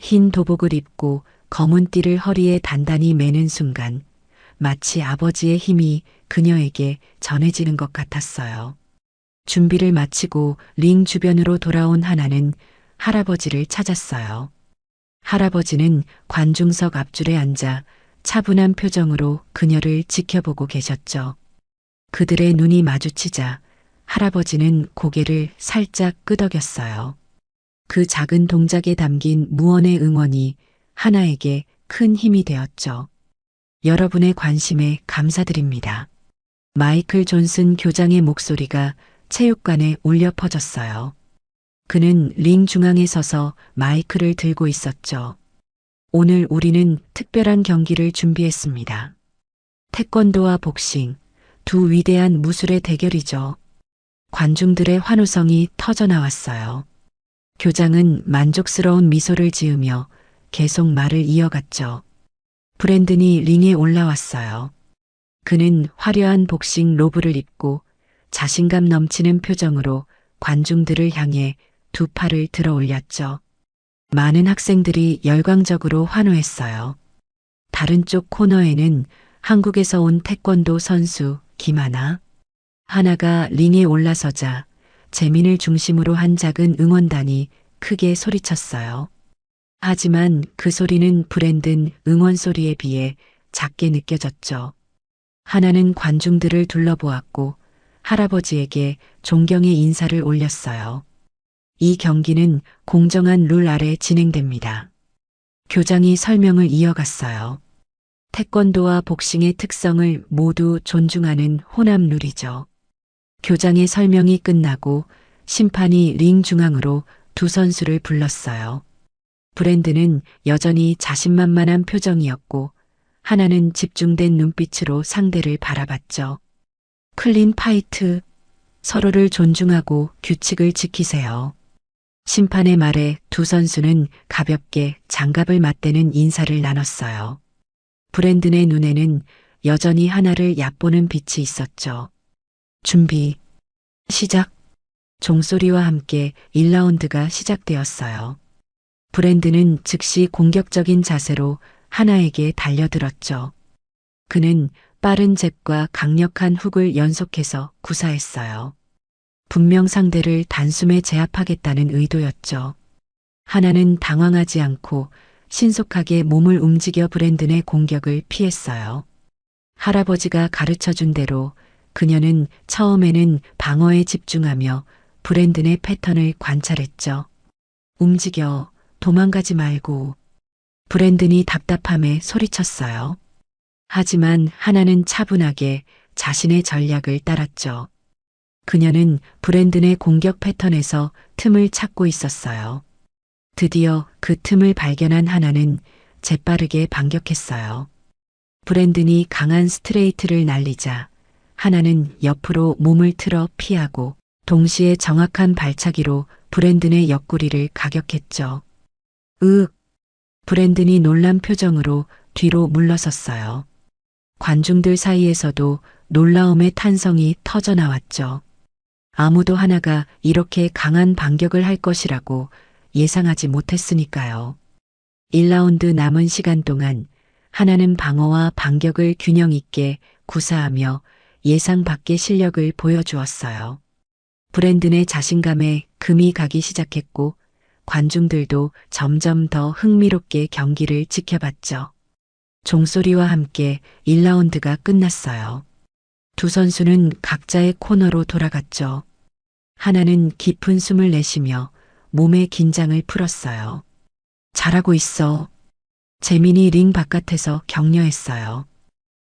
S1: 흰 도복을 입고 검은 띠를 허리에 단단히 매는 순간 마치 아버지의 힘이 그녀에게 전해지는 것 같았어요. 준비를 마치고 링 주변으로 돌아온 하나는 할아버지를 찾았어요. 할아버지는 관중석 앞줄에 앉아 차분한 표정으로 그녀를 지켜보고 계셨죠. 그들의 눈이 마주치자 할아버지는 고개를 살짝 끄덕였어요. 그 작은 동작에 담긴 무언의 응원이 하나에게 큰 힘이 되었죠. 여러분의 관심에 감사드립니다. 마이클 존슨 교장의 목소리가 체육관에 울려 퍼졌어요. 그는 링 중앙에 서서 마이크를 들고 있었죠. 오늘 우리는 특별한 경기를 준비했습니다. 태권도와 복싱, 두 위대한 무술의 대결이죠. 관중들의 환호성이 터져 나왔어요. 교장은 만족스러운 미소를 지으며 계속 말을 이어갔죠. 브랜든이 링에 올라왔어요. 그는 화려한 복싱 로브를 입고 자신감 넘치는 표정으로 관중들을 향해 두 팔을 들어 올렸죠. 많은 학생들이 열광적으로 환호했어요. 다른 쪽 코너에는 한국에서 온 태권도 선수 김하나, 하나가 링에 올라서자 재민을 중심으로 한 작은 응원단이 크게 소리쳤어요. 하지만 그 소리는 브랜든 응원 소리에 비해 작게 느껴졌죠. 하나는 관중들을 둘러보았고 할아버지에게 존경의 인사를 올렸어요. 이 경기는 공정한 룰 아래 진행됩니다. 교장이 설명을 이어갔어요. 태권도와 복싱의 특성을 모두 존중하는 혼합 룰이죠. 교장의 설명이 끝나고 심판이 링 중앙으로 두 선수를 불렀어요. 브랜드는 여전히 자신만만한 표정이었고 하나는 집중된 눈빛으로 상대를 바라봤죠. 클린 파이트, 서로를 존중하고 규칙을 지키세요. 심판의 말에 두 선수는 가볍게 장갑을 맞대는 인사를 나눴어요. 브랜든의 눈에는 여전히 하나를 얕보는 빛이 있었죠. 준비, 시작. 종소리와 함께 1라운드가 시작되었어요. 브랜든은 즉시 공격적인 자세로 하나에게 달려들었죠. 그는 빠른 잽과 강력한 훅을 연속해서 구사했어요. 분명 상대를 단숨에 제압하겠다는 의도였죠. 하나는 당황하지 않고 신속하게 몸을 움직여 브랜든의 공격을 피했어요. 할아버지가 가르쳐준 대로 그녀는 처음에는 방어에 집중하며 브랜든의 패턴을 관찰했죠. 움직여, 도망가지 말고. 브랜든이 답답함에 소리쳤어요. 하지만 하나는 차분하게 자신의 전략을 따랐죠. 그녀는 브랜든의 공격 패턴에서 틈을 찾고 있었어요. 드디어 그 틈을 발견한 하나는 재빠르게 반격했어요. 브랜든이 강한 스트레이트를 날리자 하나는 옆으로 몸을 틀어 피하고 동시에 정확한 발차기로 브랜든의 옆구리를 가격했죠. 브랜든이 놀란 표정으로 뒤로 물러섰어요. 관중들 사이에서도 놀라움의 탄성이 터져 나왔죠. 아무도 하나가 이렇게 강한 반격을 할 것이라고 예상하지 못했으니까요. 1라운드 남은 시간 동안 하나는 방어와 반격을 균형 있게 구사하며 예상 밖의 실력을 보여주었어요. 브랜든의 자신감에 금이 가기 시작했고 관중들도 점점 더 흥미롭게 경기를 지켜봤죠. 종소리와 함께 1라운드가 끝났어요. 두 선수는 각자의 코너로 돌아갔죠. 하나는 깊은 숨을 내쉬며 몸의 긴장을 풀었어요. 잘하고 있어. 재민이 링 바깥에서 격려했어요.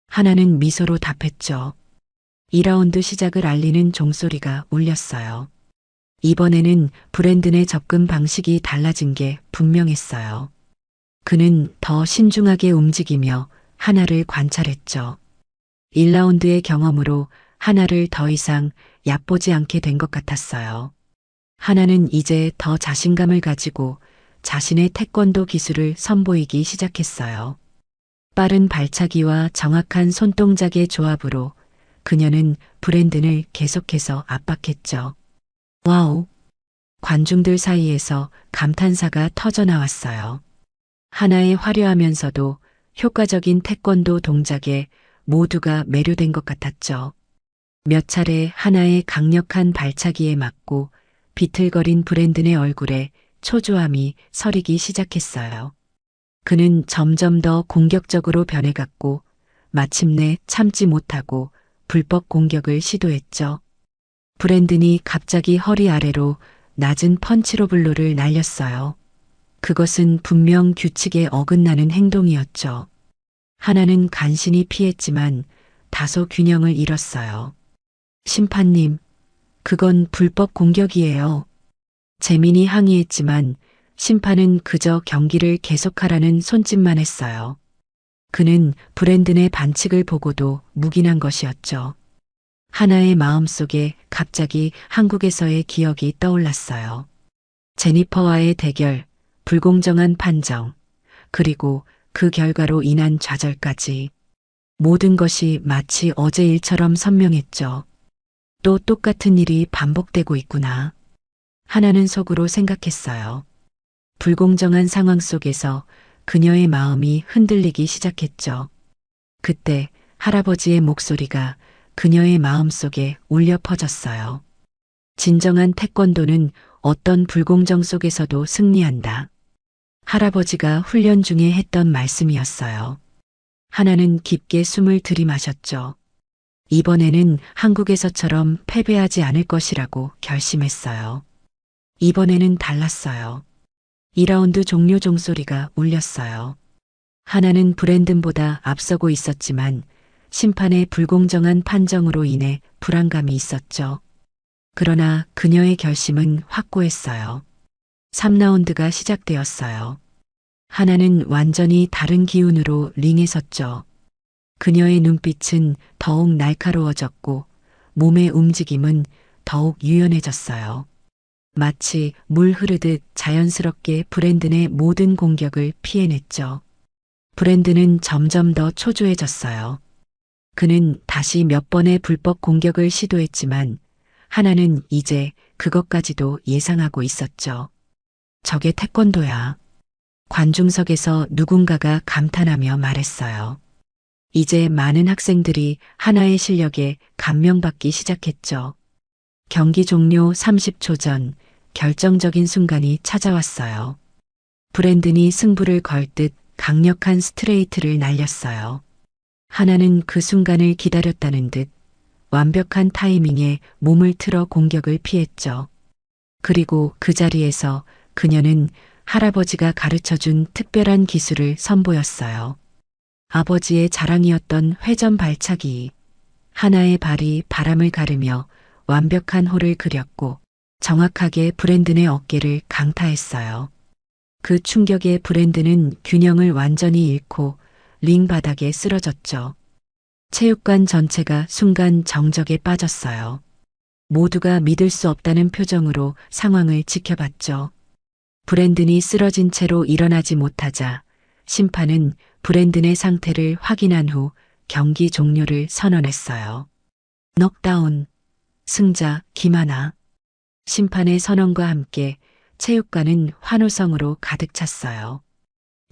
S1: 하나는 미소로 답했죠. 2라운드 시작을 알리는 종소리가 울렸어요. 이번에는 브랜든의 접근 방식이 달라진 게 분명했어요. 그는 더 신중하게 움직이며 하나를 관찰했죠. 1라운드의 경험으로 하나를 더 이상 얕보지 않게 된 것 같았어요. 하나는 이제 더 자신감을 가지고 자신의 태권도 기술을 선보이기 시작했어요. 빠른 발차기와 정확한 손동작의 조합으로 그녀는 브랜든을 계속해서 압박했죠. 와우! 관중들 사이에서 감탄사가 터져 나왔어요. 하나의 화려하면서도 효과적인 태권도 동작에 모두가 매료된 것 같았죠. 몇 차례 하나의 강력한 발차기에 맞고 비틀거린 브랜든의 얼굴에 초조함이 서리기 시작했어요. 그는 점점 더 공격적으로 변해갔고 마침내 참지 못하고 불법 공격을 시도했죠. 브랜든이 갑자기 허리 아래로 낮은 펀치로 블로를 날렸어요. 그것은 분명 규칙에 어긋나는 행동이었죠. 하나는 간신히 피했지만 다소 균형을 잃었어요. 심판님, 그건 불법 공격이에요. 재민이 항의했지만 심판은 그저 경기를 계속하라는 손짓만 했어요. 그는 브랜든의 반칙을 보고도 묵인한 것이었죠. 하나의 마음속에 갑자기 한국에서의 기억이 떠올랐어요. 제니퍼와의 대결, 불공정한 판정, 그리고 그 결과로 인한 좌절까지. 모든 것이 마치 어제 일처럼 선명했죠. 또 똑같은 일이 반복되고 있구나. 하나는 속으로 생각했어요. 불공정한 상황 속에서 그녀의 마음이 흔들리기 시작했죠. 그때 할아버지의 목소리가 그녀의 마음속에 울려 퍼졌어요. 진정한 태권도는 어떤 불공정 속에서도 승리한다. 할아버지가 훈련 중에 했던 말씀이었어요. 하나는 깊게 숨을 들이마셨죠. 이번에는 한국에서처럼 패배하지 않을 것이라고 결심했어요. 이번에는 달랐어요. 2라운드 종료 종소리가 울렸어요. 하나는 브랜든보다 앞서고 있었지만 심판의 불공정한 판정으로 인해 불안감이 있었죠. 그러나 그녀의 결심은 확고했어요. 3라운드가 시작되었어요. 하나는 완전히 다른 기운으로 링에 섰죠. 그녀의 눈빛은 더욱 날카로워졌고 몸의 움직임은 더욱 유연해졌어요. 마치 물 흐르듯 자연스럽게 브랜든의 모든 공격을 피해냈죠. 브랜든은 점점 더 초조해졌어요. 그는 다시 몇 번의 불법 공격을 시도했지만 하나는 이제 그것까지도 예상하고 있었죠. 저게 태권도야. 관중석에서 누군가가 감탄하며 말했어요. 이제 많은 학생들이 하나의 실력에 감명받기 시작했죠. 경기 종료 30초 전 결정적인 순간이 찾아왔어요. 브랜든이 승부를 걸 듯 강력한 스트레이트를 날렸어요. 하나는 그 순간을 기다렸다는 듯 완벽한 타이밍에 몸을 틀어 공격을 피했죠. 그리고 그 자리에서 그녀는 할아버지가 가르쳐준 특별한 기술을 선보였어요. 아버지의 자랑이었던 회전 발차기. 하나의 발이 바람을 가르며 완벽한 홀을 그렸고 정확하게 브랜든의 어깨를 강타했어요. 그 충격에 브랜든은 균형을 완전히 잃고 링 바닥에 쓰러졌죠. 체육관 전체가 순간 정적에 빠졌어요. 모두가 믿을 수 없다는 표정으로 상황을 지켜봤죠. 브랜든이 쓰러진 채로 일어나지 못하자 심판은 브랜든의 상태를 확인한 후 경기 종료를 선언했어요. 넉다운, 승자 김하나. 심판의 선언과 함께 체육관은 환호성으로 가득 찼어요.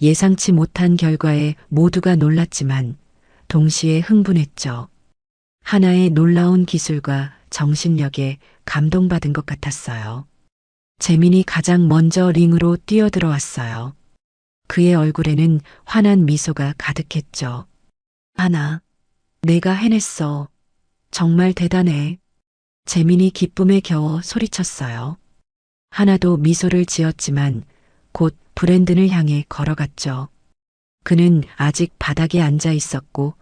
S1: 예상치 못한 결과에 모두가 놀랐지만 동시에 흥분했죠. 하나의 놀라운 기술과 정신력에 감동받은 것 같았어요. 재민이 가장 먼저 링으로 뛰어들어왔어요. 그의 얼굴에는 환한 미소가 가득했죠. 하나, 내가 해냈어. 정말 대단해. 재민이 기쁨에 겨워 소리쳤어요. 하나도 미소를 지었지만 곧 브랜든을 향해 걸어갔죠. 그는 아직 바닥에 앉아 있었고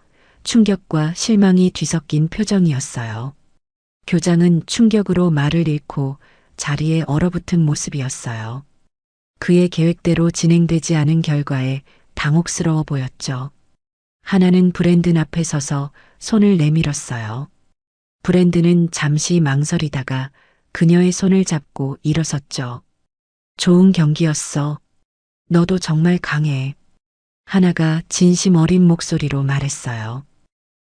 S1: 충격과 실망이 뒤섞인 표정이었어요. 교장은 충격으로 말을 잃고 자리에 얼어붙은 모습이었어요. 그의 계획대로 진행되지 않은 결과에 당혹스러워 보였죠. 하나는 브랜든 앞에 서서 손을 내밀었어요. 브랜든은 잠시 망설이다가 그녀의 손을 잡고 일어섰죠. 좋은 경기였어. 너도 정말 강해. 하나가 진심 어린 목소리로 말했어요.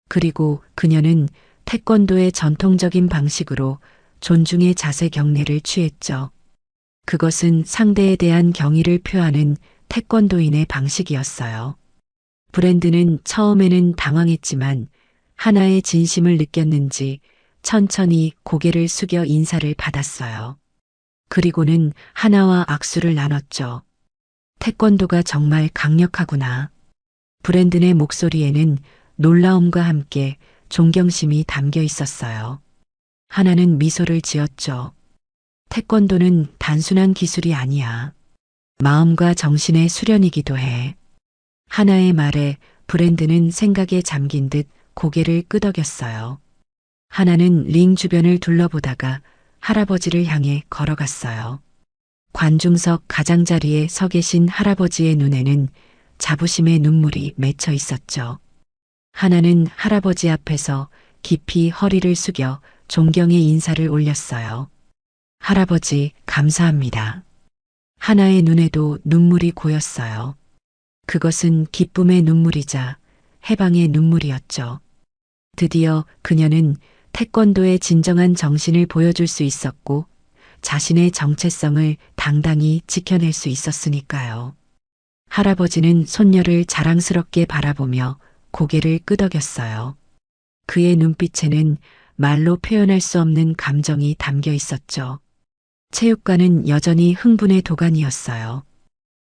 S1: 그리고 그녀는 태권도의 전통적인 방식으로 존중의 자세 경례를 취했죠. 그것은 상대에 대한 경의를 표하는 태권도인의 방식이었어요. 브랜든은 처음에는 당황했지만 하나의 진심을 느꼈는지 천천히 고개를 숙여 인사를 받았어요. 그리고는 하나와 악수를 나눴죠. 태권도가 정말 강력하구나. 브랜든의 목소리에는 놀라움과 함께 존경심이 담겨 있었어요. 하나는 미소를 지었죠. 태권도는 단순한 기술이 아니야. 마음과 정신의 수련이기도 해. 하나의 말에 브랜든은 생각에 잠긴 듯 고개를 끄덕였어요. 하나는 링 주변을 둘러보다가 할아버지를 향해 걸어갔어요. 관중석 가장자리에 서 계신 할아버지의 눈에는 자부심의 눈물이 맺혀 있었죠. 하나는 할아버지 앞에서 깊이 허리를 숙여 존경의 인사를 올렸어요. 할아버지, 감사합니다. 하나의 눈에도 눈물이 고였어요. 그것은 기쁨의 눈물이자 해방의 눈물이었죠. 드디어 그녀는 태권도의 진정한 정신을 보여줄 수 있었고 자신의 정체성을 당당히 지켜낼 수 있었으니까요. 할아버지는 손녀를 자랑스럽게 바라보며 고개를 끄덕였어요. 그의 눈빛에는 말로 표현할 수 없는 감정이 담겨 있었죠. 체육관은 여전히 흥분의 도가니였어요.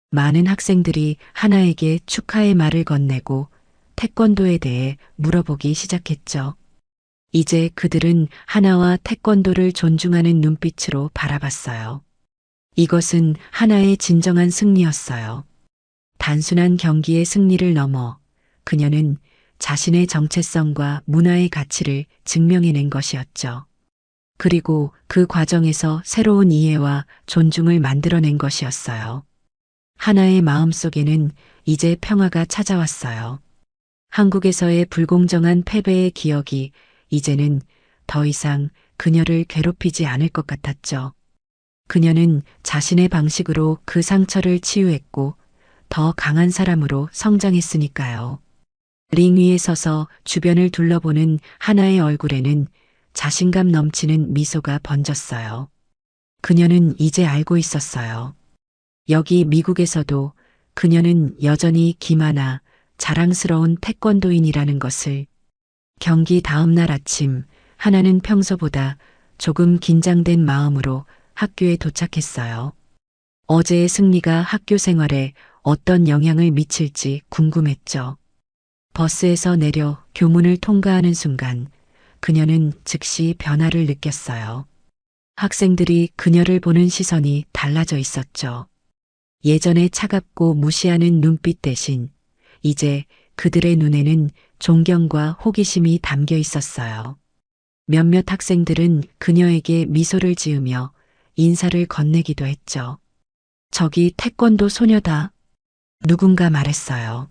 S1: 많은 학생들이 하나에게 축하의 말을 건네고 태권도에 대해 물어보기 시작했죠. 이제 그들은 하나와 태권도를 존중하는 눈빛으로 바라봤어요. 이것은 하나의 진정한 승리였어요. 단순한 경기의 승리를 넘어 그녀는 자신의 정체성과 문화의 가치를 증명해낸 것이었죠. 그리고 그 과정에서 새로운 이해와 존중을 만들어낸 것이었어요. 하나의 마음속에는 이제 평화가 찾아왔어요. 한국에서의 불공정한 패배의 기억이 이제는 더 이상 그녀를 괴롭히지 않을 것 같았죠. 그녀는 자신의 방식으로 그 상처를 치유했고 더 강한 사람으로 성장했으니까요. 링 위에 서서 주변을 둘러보는 하나의 얼굴에는 자신감 넘치는 미소가 번졌어요. 그녀는 이제 알고 있었어요. 여기 미국에서도 그녀는 여전히 기만아 자랑스러운 태권도인이라는 것을. 경기 다음 날 아침 하나는 평소보다 조금 긴장된 마음으로 학교에 도착했어요. 어제의 승리가 학교 생활에 어떤 영향을 미칠지 궁금했죠. 버스에서 내려 교문을 통과하는 순간 그녀는 즉시 변화를 느꼈어요. 학생들이 그녀를 보는 시선이 달라져 있었죠. 예전에 차갑고 무시하는 눈빛 대신 이제 그들의 눈에는 존경과 호기심이 담겨 있었어요. 몇몇 학생들은 그녀에게 미소를 지으며 인사를 건네기도 했죠. 저기 태권도 소녀다. 누군가 말했어요.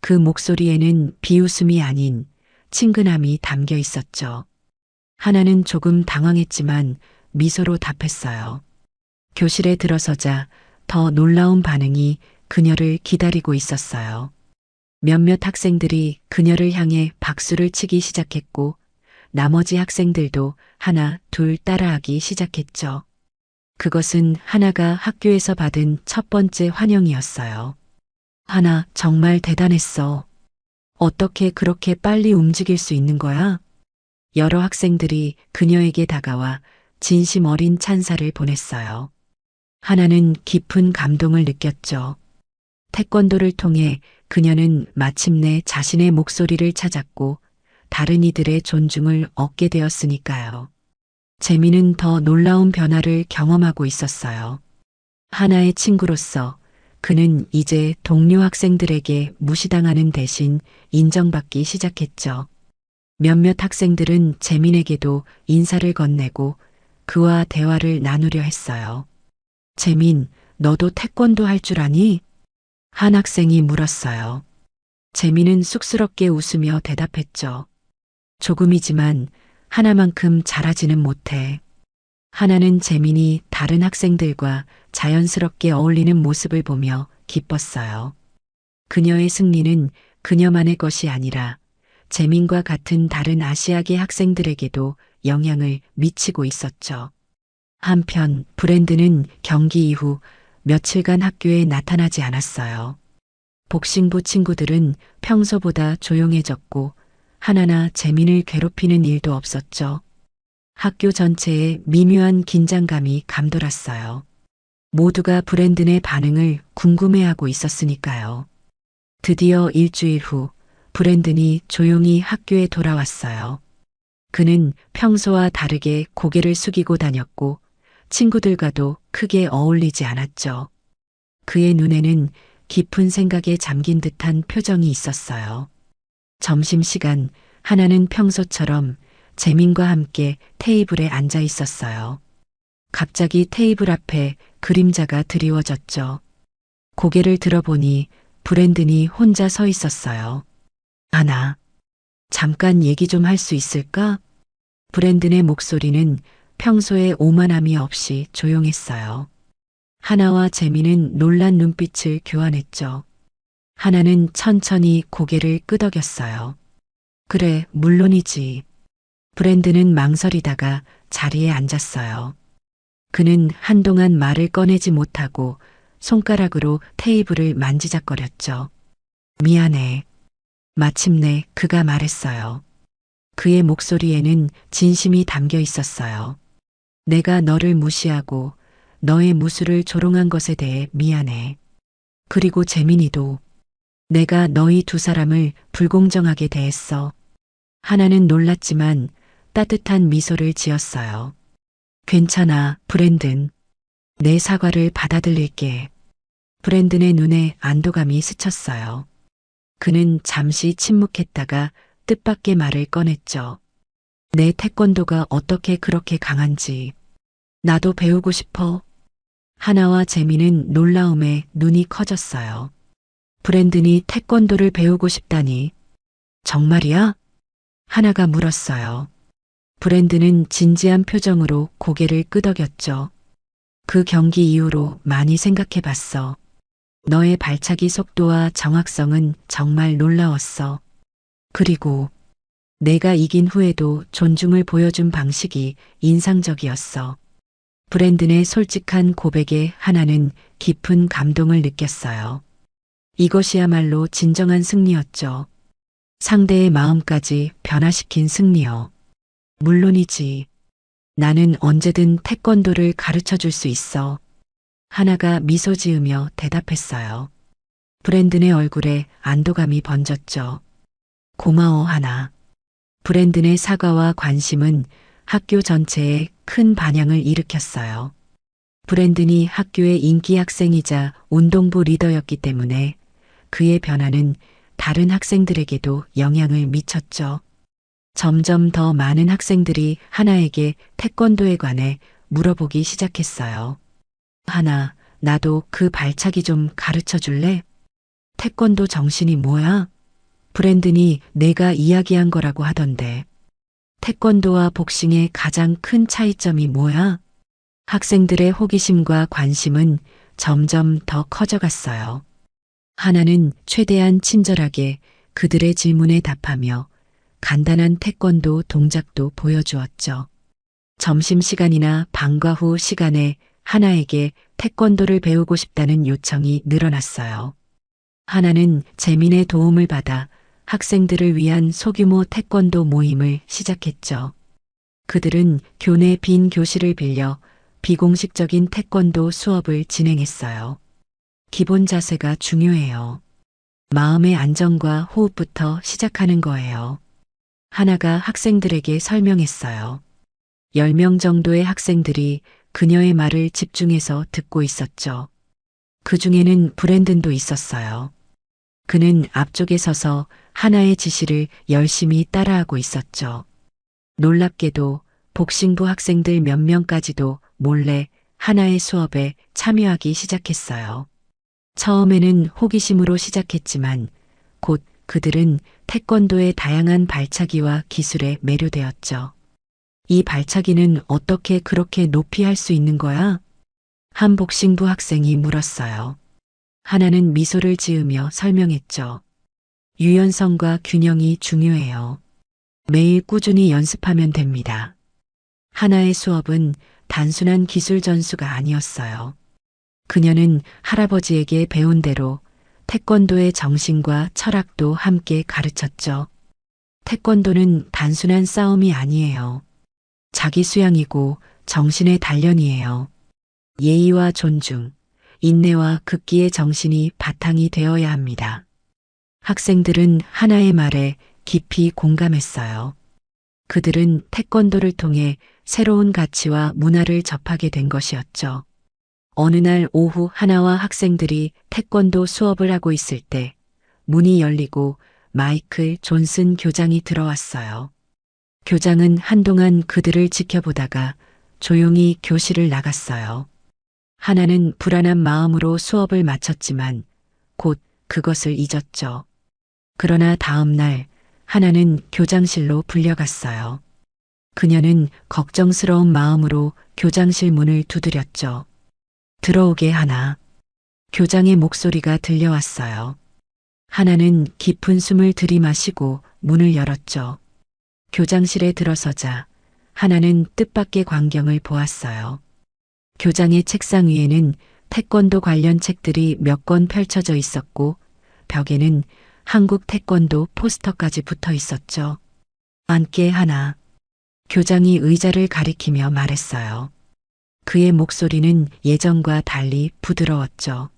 S1: 그 목소리에는 비웃음이 아닌 친근함이 담겨 있었죠. 하나는 조금 당황했지만 미소로 답했어요. 교실에 들어서자 더 놀라운 반응이 그녀를 기다리고 있었어요. 몇몇 학생들이 그녀를 향해 박수를 치기 시작했고 나머지 학생들도 하나, 둘 따라하기 시작했죠. 그것은 하나가 학교에서 받은 첫 번째 환영이었어요. 하나, 정말 대단했어. 어떻게 그렇게 빨리 움직일 수 있는 거야? 여러 학생들이 그녀에게 다가와 진심 어린 찬사를 보냈어요. 하나는 깊은 감동을 느꼈죠. 태권도를 통해 그녀는 마침내 자신의 목소리를 찾았고 다른 이들의 존중을 얻게 되었으니까요. 재미는 더 놀라운 변화를 경험하고 있었어요. 하나의 친구로서 그는 이제 동료 학생들에게 무시당하는 대신 인정받기 시작했죠. 몇몇 학생들은 재민에게도 인사를 건네고 그와 대화를 나누려 했어요. 재민, 너도 태권도 할 줄 아니? 한 학생이 물었어요. 재민은 쑥스럽게 웃으며 대답했죠. 조금이지만 하나만큼 잘하지는 못해. 하나는 재민이 다른 학생들과 자연스럽게 어울리는 모습을 보며 기뻤어요. 그녀의 승리는 그녀만의 것이 아니라 재민과 같은 다른 아시아계 학생들에게도 영향을 미치고 있었죠. 한편 브랜드는 경기 이후 며칠간 학교에 나타나지 않았어요. 복싱부 친구들은 평소보다 조용해졌고 하나나 재민을 괴롭히는 일도 없었죠. 학교 전체에 미묘한 긴장감이 감돌았어요. 모두가 브랜든의 반응을 궁금해하고 있었으니까요. 드디어 일주일 후 브랜든이 조용히 학교에 돌아왔어요. 그는 평소와 다르게 고개를 숙이고 다녔고 친구들과도 크게 어울리지 않았죠. 그의 눈에는 깊은 생각에 잠긴 듯한 표정이 있었어요. 점심시간 하나는 평소처럼 재민과 함께 테이블에 앉아 있었어요. 갑자기 테이블 앞에 그림자가 드리워졌죠. 고개를 들어보니 브랜든이 혼자 서 있었어요. 하나, 잠깐 얘기 좀 할 수 있을까? 브랜든의 목소리는 평소에 오만함이 없이 조용했어요. 하나와 재미는 놀란 눈빛을 교환했죠. 하나는 천천히 고개를 끄덕였어요. 그래, 물론이지. 브랜든은 망설이다가 자리에 앉았어요. 그는 한동안 말을 꺼내지 못하고 손가락으로 테이블을 만지작거렸죠. 미안해. 마침내 그가 말했어요. 그의 목소리에는 진심이 담겨 있었어요. 내가 너를 무시하고 너의 무술을 조롱한 것에 대해 미안해. 그리고 재민이도 내가 너희 두 사람을 불공정하게 대했어. 하나는 놀랐지만 따뜻한 미소를 지었어요. 괜찮아, 브랜든. 내 사과를 받아들일게. 브랜든의 눈에 안도감이 스쳤어요. 그는 잠시 침묵했다가 뜻밖의 말을 꺼냈죠. 내 태권도가 어떻게 그렇게 강한지 나도 배우고 싶어. 하나와 재미는 놀라움에 눈이 커졌어요. 브랜든이 태권도를 배우고 싶다니. 정말이야? 하나가 물었어요. 브랜든은 진지한 표정으로 고개를 끄덕였죠. 그 경기 이후로 많이 생각해 봤어. 너의 발차기 속도와 정확성은 정말 놀라웠어. 그리고 내가 이긴 후에도 존중을 보여준 방식이 인상적이었어. 브랜든의 솔직한 고백에 하나는 깊은 감동을 느꼈어요. 이것이야말로 진정한 승리였죠. 상대의 마음까지 변화시킨 승리요. 물론이지. 나는 언제든 태권도를 가르쳐 줄 수 있어. 하나가 미소 지으며 대답했어요. 브랜든의 얼굴에 안도감이 번졌죠. 고마워, 하나. 브랜든의 사과와 관심은 학교 전체에 큰 반향을 일으켰어요. 브랜든이 학교의 인기 학생이자 운동부 리더였기 때문에 그의 변화는 다른 학생들에게도 영향을 미쳤죠. 점점 더 많은 학생들이 하나에게 태권도에 관해 물어보기 시작했어요. 하나, 나도 그 발차기 좀 가르쳐 줄래? 태권도 정신이 뭐야? 브랜든이 내가 이야기한 거라고 하던데. 태권도와 복싱의 가장 큰 차이점이 뭐야? 학생들의 호기심과 관심은 점점 더 커져갔어요. 하나는 최대한 친절하게 그들의 질문에 답하며 간단한 태권도 동작도 보여주었죠. 점심시간이나 방과 후 시간에 하나에게 태권도를 배우고 싶다는 요청이 늘어났어요. 하나는 재민의 도움을 받아 학생들을 위한 소규모 태권도 모임을 시작했죠. 그들은 교내 빈 교실을 빌려 비공식적인 태권도 수업을 진행했어요. 기본 자세가 중요해요. 마음의 안정과 호흡부터 시작하는 거예요. 하나가 학생들에게 설명했어요. 10명 정도의 학생들이 그녀의 말을 집중해서 듣고 있었죠. 그 중에는 브랜든도 있었어요. 그는 앞쪽에 서서 하나의 지시를 열심히 따라하고 있었죠. 놀랍게도 복싱부 학생들 몇 명까지도 몰래 하나의 수업에 참여하기 시작했어요. 처음에는 호기심으로 시작했지만 곧 그들은 태권도의 다양한 발차기와 기술에 매료되었죠. 이 발차기는 어떻게 그렇게 높이 할 수 있는 거야? 한 복싱부 학생이 물었어요. 하나는 미소를 지으며 설명했죠. 유연성과 균형이 중요해요. 매일 꾸준히 연습하면 됩니다. 하나의 수업은 단순한 기술 전수가 아니었어요. 그녀는 할아버지에게 배운 대로 태권도의 정신과 철학도 함께 가르쳤죠. 태권도는 단순한 싸움이 아니에요. 자기 수양이고 정신의 단련이에요. 예의와 존중, 인내와 극기의 정신이 바탕이 되어야 합니다. 학생들은 하나의 말에 깊이 공감했어요. 그들은 태권도를 통해 새로운 가치와 문화를 접하게 된 것이었죠. 어느 날 오후 하나와 학생들이 태권도 수업을 하고 있을 때 문이 열리고 마이클 존슨 교장이 들어왔어요. 교장은 한동안 그들을 지켜보다가 조용히 교실을 나갔어요. 하나는 불안한 마음으로 수업을 마쳤지만 곧 그것을 잊었죠. 그러나 다음 날 하나는 교장실로 불려갔어요. 그녀는 걱정스러운 마음으로 교장실 문을 두드렸죠. 들어오게 하나. 교장의 목소리가 들려왔어요. 하나는 깊은 숨을 들이마시고 문을 열었죠. 교장실에 들어서자 하나는 뜻밖의 광경을 보았어요. 교장의 책상 위에는 태권도 관련 책들이 몇 권 펼쳐져 있었고 벽에는 한국 태권도 포스터까지 붙어 있었죠. 앉게 하나. 교장이 의자를 가리키며 말했어요. 그의 목소리는 예전과 달리 부드러웠죠.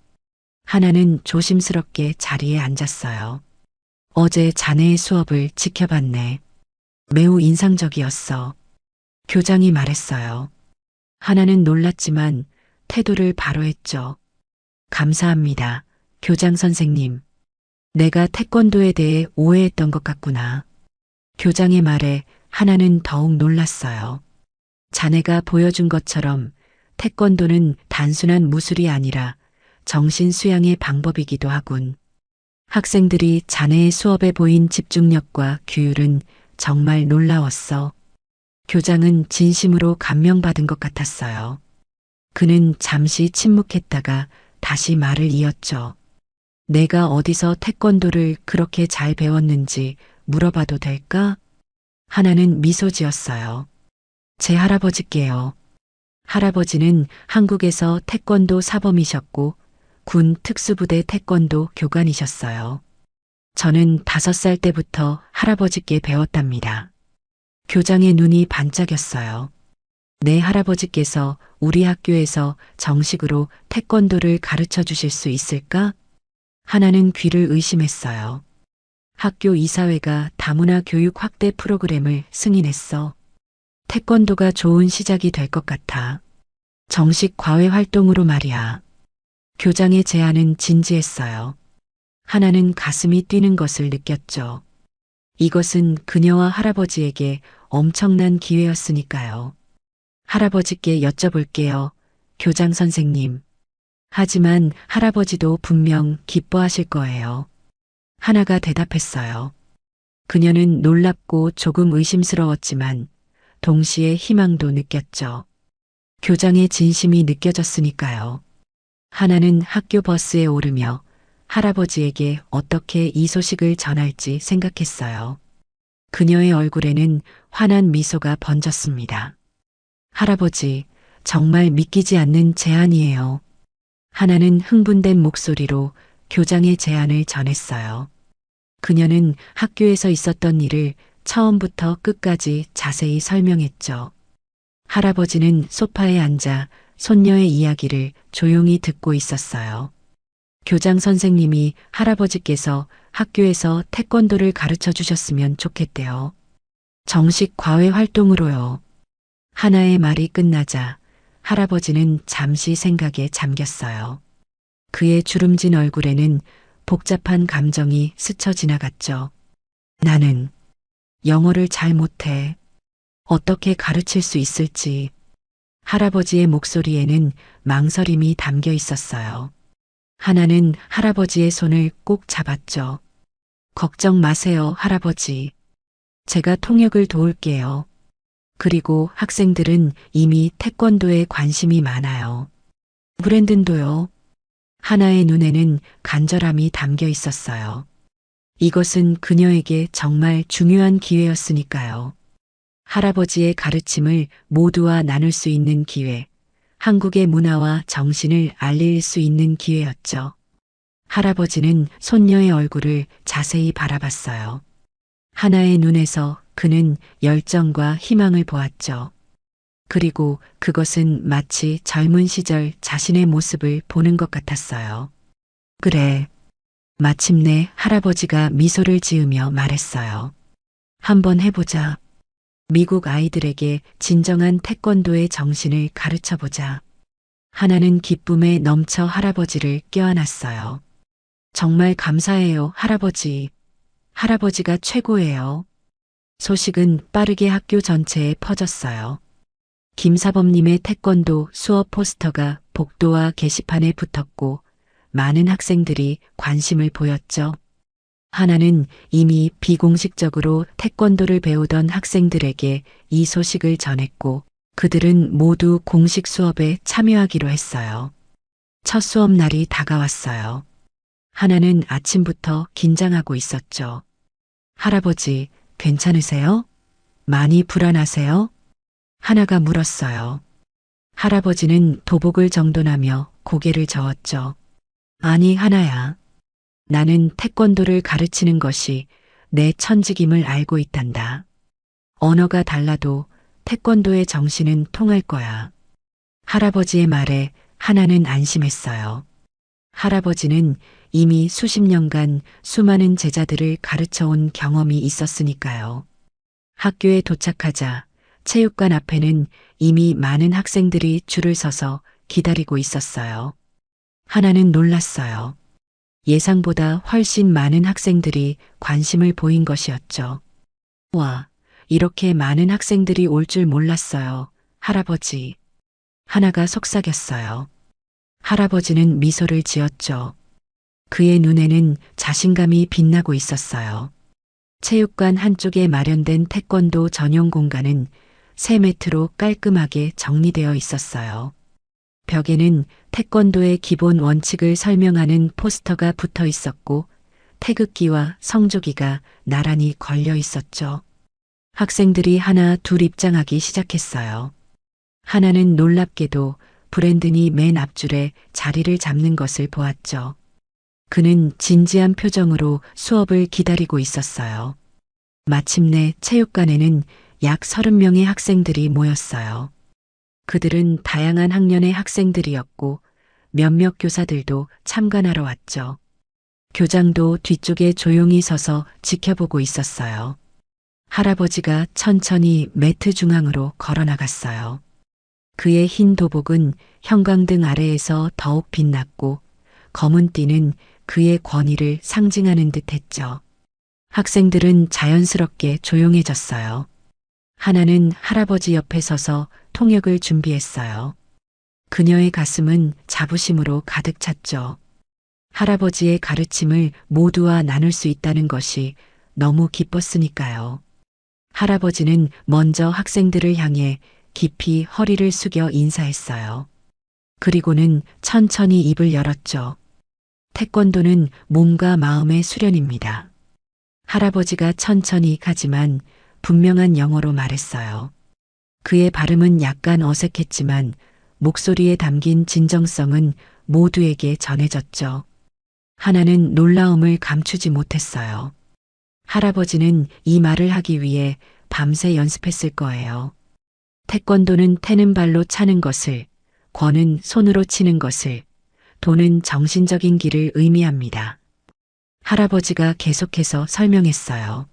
S1: 하나는 조심스럽게 자리에 앉았어요. 어제 자네의 수업을 지켜봤네. 매우 인상적이었어. 교장이 말했어요. 하나는 놀랐지만 태도를 바로 했죠. 감사합니다. 교장 선생님. 내가 태권도에 대해 오해했던 것 같구나. 교장의 말에 하나는 더욱 놀랐어요. 자네가 보여준 것처럼 태권도는 단순한 무술이 아니라 정신 수양의 방법이기도 하군. 학생들이 자네의 수업에 보인 집중력과 규율은 정말 놀라웠어. 교장은 진심으로 감명받은 것 같았어요. 그는 잠시 침묵했다가 다시 말을 이었죠. 내가 어디서 태권도를 그렇게 잘 배웠는지 물어봐도 될까? 하나는 미소 지었어요. 제 할아버지께요. 할아버지는 한국에서 태권도 사범이셨고 군 특수부대 태권도 교관이셨어요. 저는 5살 때부터 할아버지께 배웠답니다. 교장의 눈이 반짝였어요. 내 할아버지께서 우리 학교에서 정식으로 태권도를 가르쳐 주실 수 있을까? 하나는 귀를 의심했어요. 학교 이사회가 다문화 교육 확대 프로그램을 승인했어. 태권도가 좋은 시작이 될 것 같아. 정식 과외 활동으로 말이야. 교장의 제안은 진지했어요. 하나는 가슴이 뛰는 것을 느꼈죠. 이것은 그녀와 할아버지에게 엄청난 기회였으니까요. 할아버지께 여쭤볼게요. 교장 선생님. 하지만 할아버지도 분명 기뻐하실 거예요. 하나가 대답했어요. 그녀는 놀랍고 조금 의심스러웠지만 동시에 희망도 느꼈죠. 교장의 진심이 느껴졌으니까요. 하나는 학교 버스에 오르며 할아버지에게 어떻게 이 소식을 전할지 생각했어요. 그녀의 얼굴에는 환한 미소가 번졌습니다. 할아버지, 정말 믿기지 않는 제안이에요. 하나는 흥분된 목소리로 교장의 제안을 전했어요. 그녀는 학교에서 있었던 일을 처음부터 끝까지 자세히 설명했죠. 할아버지는 소파에 앉아 손녀의 이야기를 조용히 듣고 있었어요. 교장 선생님이 할아버지께서 학교에서 태권도를 가르쳐 주셨으면 좋겠대요. 정식 과외 활동으로요. 하나의 말이 끝나자 할아버지는 잠시 생각에 잠겼어요. 그의 주름진 얼굴에는 복잡한 감정이 스쳐 지나갔죠. 나는 영어를 잘 못해. 어떻게 가르칠 수 있을지. 할아버지의 목소리에는 망설임이 담겨 있었어요. 하나는 할아버지의 손을 꼭 잡았죠. 걱정 마세요, 할아버지. 제가 통역을 도울게요. 그리고 학생들은 이미 태권도에 관심이 많아요. 브랜든도요. 하나의 눈에는 간절함이 담겨 있었어요. 이것은 그녀에게 정말 중요한 기회였으니까요. 할아버지의 가르침을 모두와 나눌 수 있는 기회, 한국의 문화와 정신을 알릴 수 있는 기회였죠. 할아버지는 손녀의 얼굴을 자세히 바라봤어요. 하나의 눈에서 그는 열정과 희망을 보았죠. 그리고 그것은 마치 젊은 시절 자신의 모습을 보는 것 같았어요. 그래. 마침내 할아버지가 미소를 지으며 말했어요. 한번 해보자. 미국 아이들에게 진정한 태권도의 정신을 가르쳐 보자. 하나는 기쁨에 넘쳐 할아버지를 껴안았어요. 정말 감사해요, 할아버지. 할아버지가 최고예요. 소식은 빠르게 학교 전체에 퍼졌어요. 김사범님의 태권도 수업 포스터가 복도와 게시판에 붙었고 많은 학생들이 관심을 보였죠. 하나는 이미 비공식적으로 태권도를 배우던 학생들에게 이 소식을 전했고 그들은 모두 공식 수업에 참여하기로 했어요. 첫 수업 날이 다가왔어요. 하나는 아침부터 긴장하고 있었죠. 할아버지, 괜찮으세요? 많이 불안하세요? 하나가 물었어요. 할아버지는 도복을 정돈하며 고개를 저었죠. 아니, 하나야. 나는 태권도를 가르치는 것이 내 천직임을 알고 있단다. 언어가 달라도 태권도의 정신은 통할 거야. 할아버지의 말에 하나는 안심했어요. 할아버지는 이미 수십 년간 수많은 제자들을 가르쳐 온 경험이 있었으니까요. 학교에 도착하자 체육관 앞에는 이미 많은 학생들이 줄을 서서 기다리고 있었어요. 하나는 놀랐어요. 예상보다 훨씬 많은 학생들이 관심을 보인 것이었죠. 와, 이렇게 많은 학생들이 올 줄 몰랐어요, 할아버지. 하나가 속삭였어요. 할아버지는 미소를 지었죠. 그의 눈에는 자신감이 빛나고 있었어요. 체육관 한쪽에 마련된 태권도 전용 공간은 새 매트로 깔끔하게 정리되어 있었어요. 벽에는 태권도의 기본 원칙을 설명하는 포스터가 붙어 있었고 태극기와 성조기가 나란히 걸려 있었죠. 학생들이 하나 둘 입장하기 시작했어요. 하나는 놀랍게도 브랜든이 맨 앞줄에 자리를 잡는 것을 보았죠. 그는 진지한 표정으로 수업을 기다리고 있었어요. 마침내 체육관에는 약 30명의 학생들이 모였어요. 그들은 다양한 학년의 학생들이었고 몇몇 교사들도 참관하러 왔죠. 교장도 뒤쪽에 조용히 서서 지켜보고 있었어요. 할아버지가 천천히 매트 중앙으로 걸어 나갔어요. 그의 흰 도복은 형광등 아래에서 더욱 빛났고 검은 띠는 그의 권위를 상징하는 듯 했죠. 학생들은 자연스럽게 조용해졌어요. 하나는 할아버지 옆에 서서 통역을 준비했어요. 그녀의 가슴은 자부심으로 가득 찼죠. 할아버지의 가르침을 모두와 나눌 수 있다는 것이 너무 기뻤으니까요. 할아버지는 먼저 학생들을 향해 깊이 허리를 숙여 인사했어요. 그리고는 천천히 입을 열었죠. 태권도는 몸과 마음의 수련입니다. 할아버지가 천천히 가지만 분명한 영어로 말했어요. 그의 발음은 약간 어색했지만 목소리에 담긴 진정성은 모두에게 전해졌죠. 하나는 놀라움을 감추지 못했어요. 할아버지는 이 말을 하기 위해 밤새 연습했을 거예요. 태권도는 태는 발로 차는 것을, 권은 손으로 치는 것을, 도는 정신적인 길을 의미합니다. 할아버지가 계속해서 설명했어요.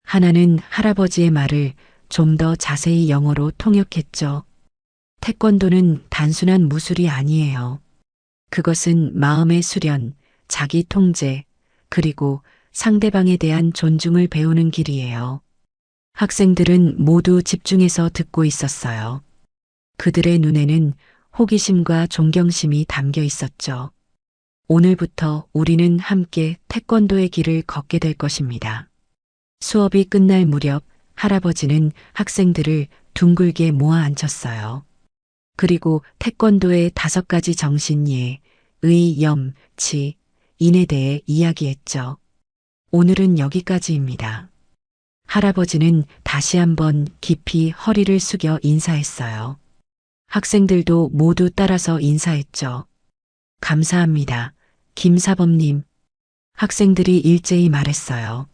S1: 하나는 할아버지의 말을 좀 더 자세히 영어로 통역했죠. 태권도는 단순한 무술이 아니에요. 그것은 마음의 수련, 자기 통제, 그리고 상대방에 대한 존중을 배우는 길이에요. 학생들은 모두 집중해서 듣고 있었어요. 그들의 눈에는 호기심과 존경심이 담겨 있었죠. 오늘부터 우리는 함께 태권도의 길을 걷게 될 것입니다. 수업이 끝날 무렵 할아버지는 학생들을 둥글게 모아 앉혔어요. 그리고 태권도의 5가지 정신예, 의, 염, 치, 인에 대해 이야기했죠. 오늘은 여기까지입니다. 할아버지는 다시 한번 깊이 허리를 숙여 인사했어요. 학생들도 모두 따라서 인사했죠. 감사합니다. 김사범님. 학생들이 일제히 말했어요.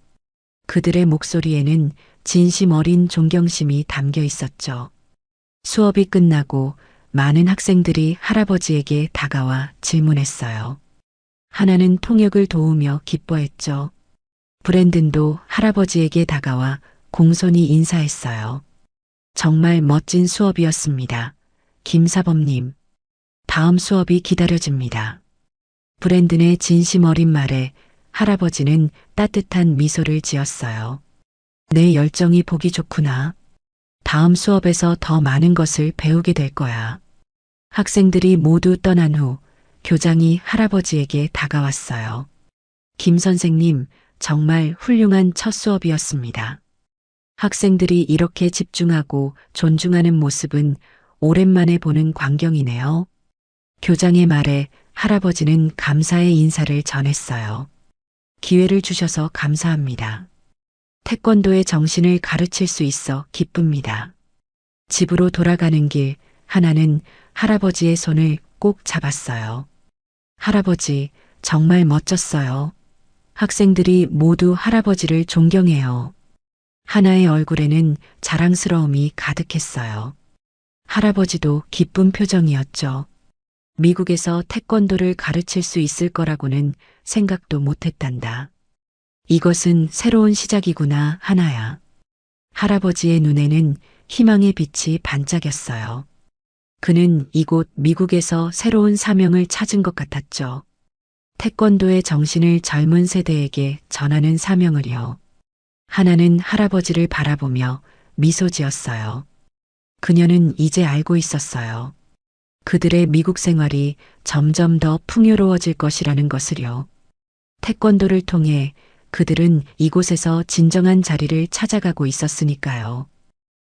S1: 그들의 목소리에는 진심 어린 존경심이 담겨 있었죠. 수업이 끝나고 많은 학생들이 할아버지에게 다가와 질문했어요. 하나는 통역을 도우며 기뻐했죠. 브랜든도 할아버지에게 다가와 공손히 인사했어요. 정말 멋진 수업이었습니다. 김사범님, 다음 수업이 기다려집니다. 브랜든의 진심 어린 말에 할아버지는 따뜻한 미소를 지었어요. 내 열정이 보기 좋구나. 다음 수업에서 더 많은 것을 배우게 될 거야. 학생들이 모두 떠난 후 교장이 할아버지에게 다가왔어요. 김 선생님, 정말 훌륭한 첫 수업이었습니다. 학생들이 이렇게 집중하고 존중하는 모습은 오랜만에 보는 광경이네요. 교장의 말에 할아버지는 감사의 인사를 전했어요. 기회를 주셔서 감사합니다. 태권도의 정신을 가르칠 수 있어 기쁩니다. 집으로 돌아가는 길, 하나는 할아버지의 손을 꼭 잡았어요. 할아버지, 정말 멋졌어요. 학생들이 모두 할아버지를 존경해요. 하나의 얼굴에는 자랑스러움이 가득했어요. 할아버지도 기쁜 표정이었죠. 미국에서 태권도를 가르칠 수 있을 거라고는 생각도 못했단다. 이것은 새로운 시작이구나, 하나야. 할아버지의 눈에는 희망의 빛이 반짝였어요. 그는 이곳 미국에서 새로운 사명을 찾은 것 같았죠. 태권도의 정신을 젊은 세대에게 전하는 사명을요. 하나는 할아버지를 바라보며 미소 지었어요. 그녀는 이제 알고 있었어요. 그들의 미국 생활이 점점 더 풍요로워질 것이라는 것을요. 태권도를 통해 그들은 이곳에서 진정한 자리를 찾아가고 있었으니까요.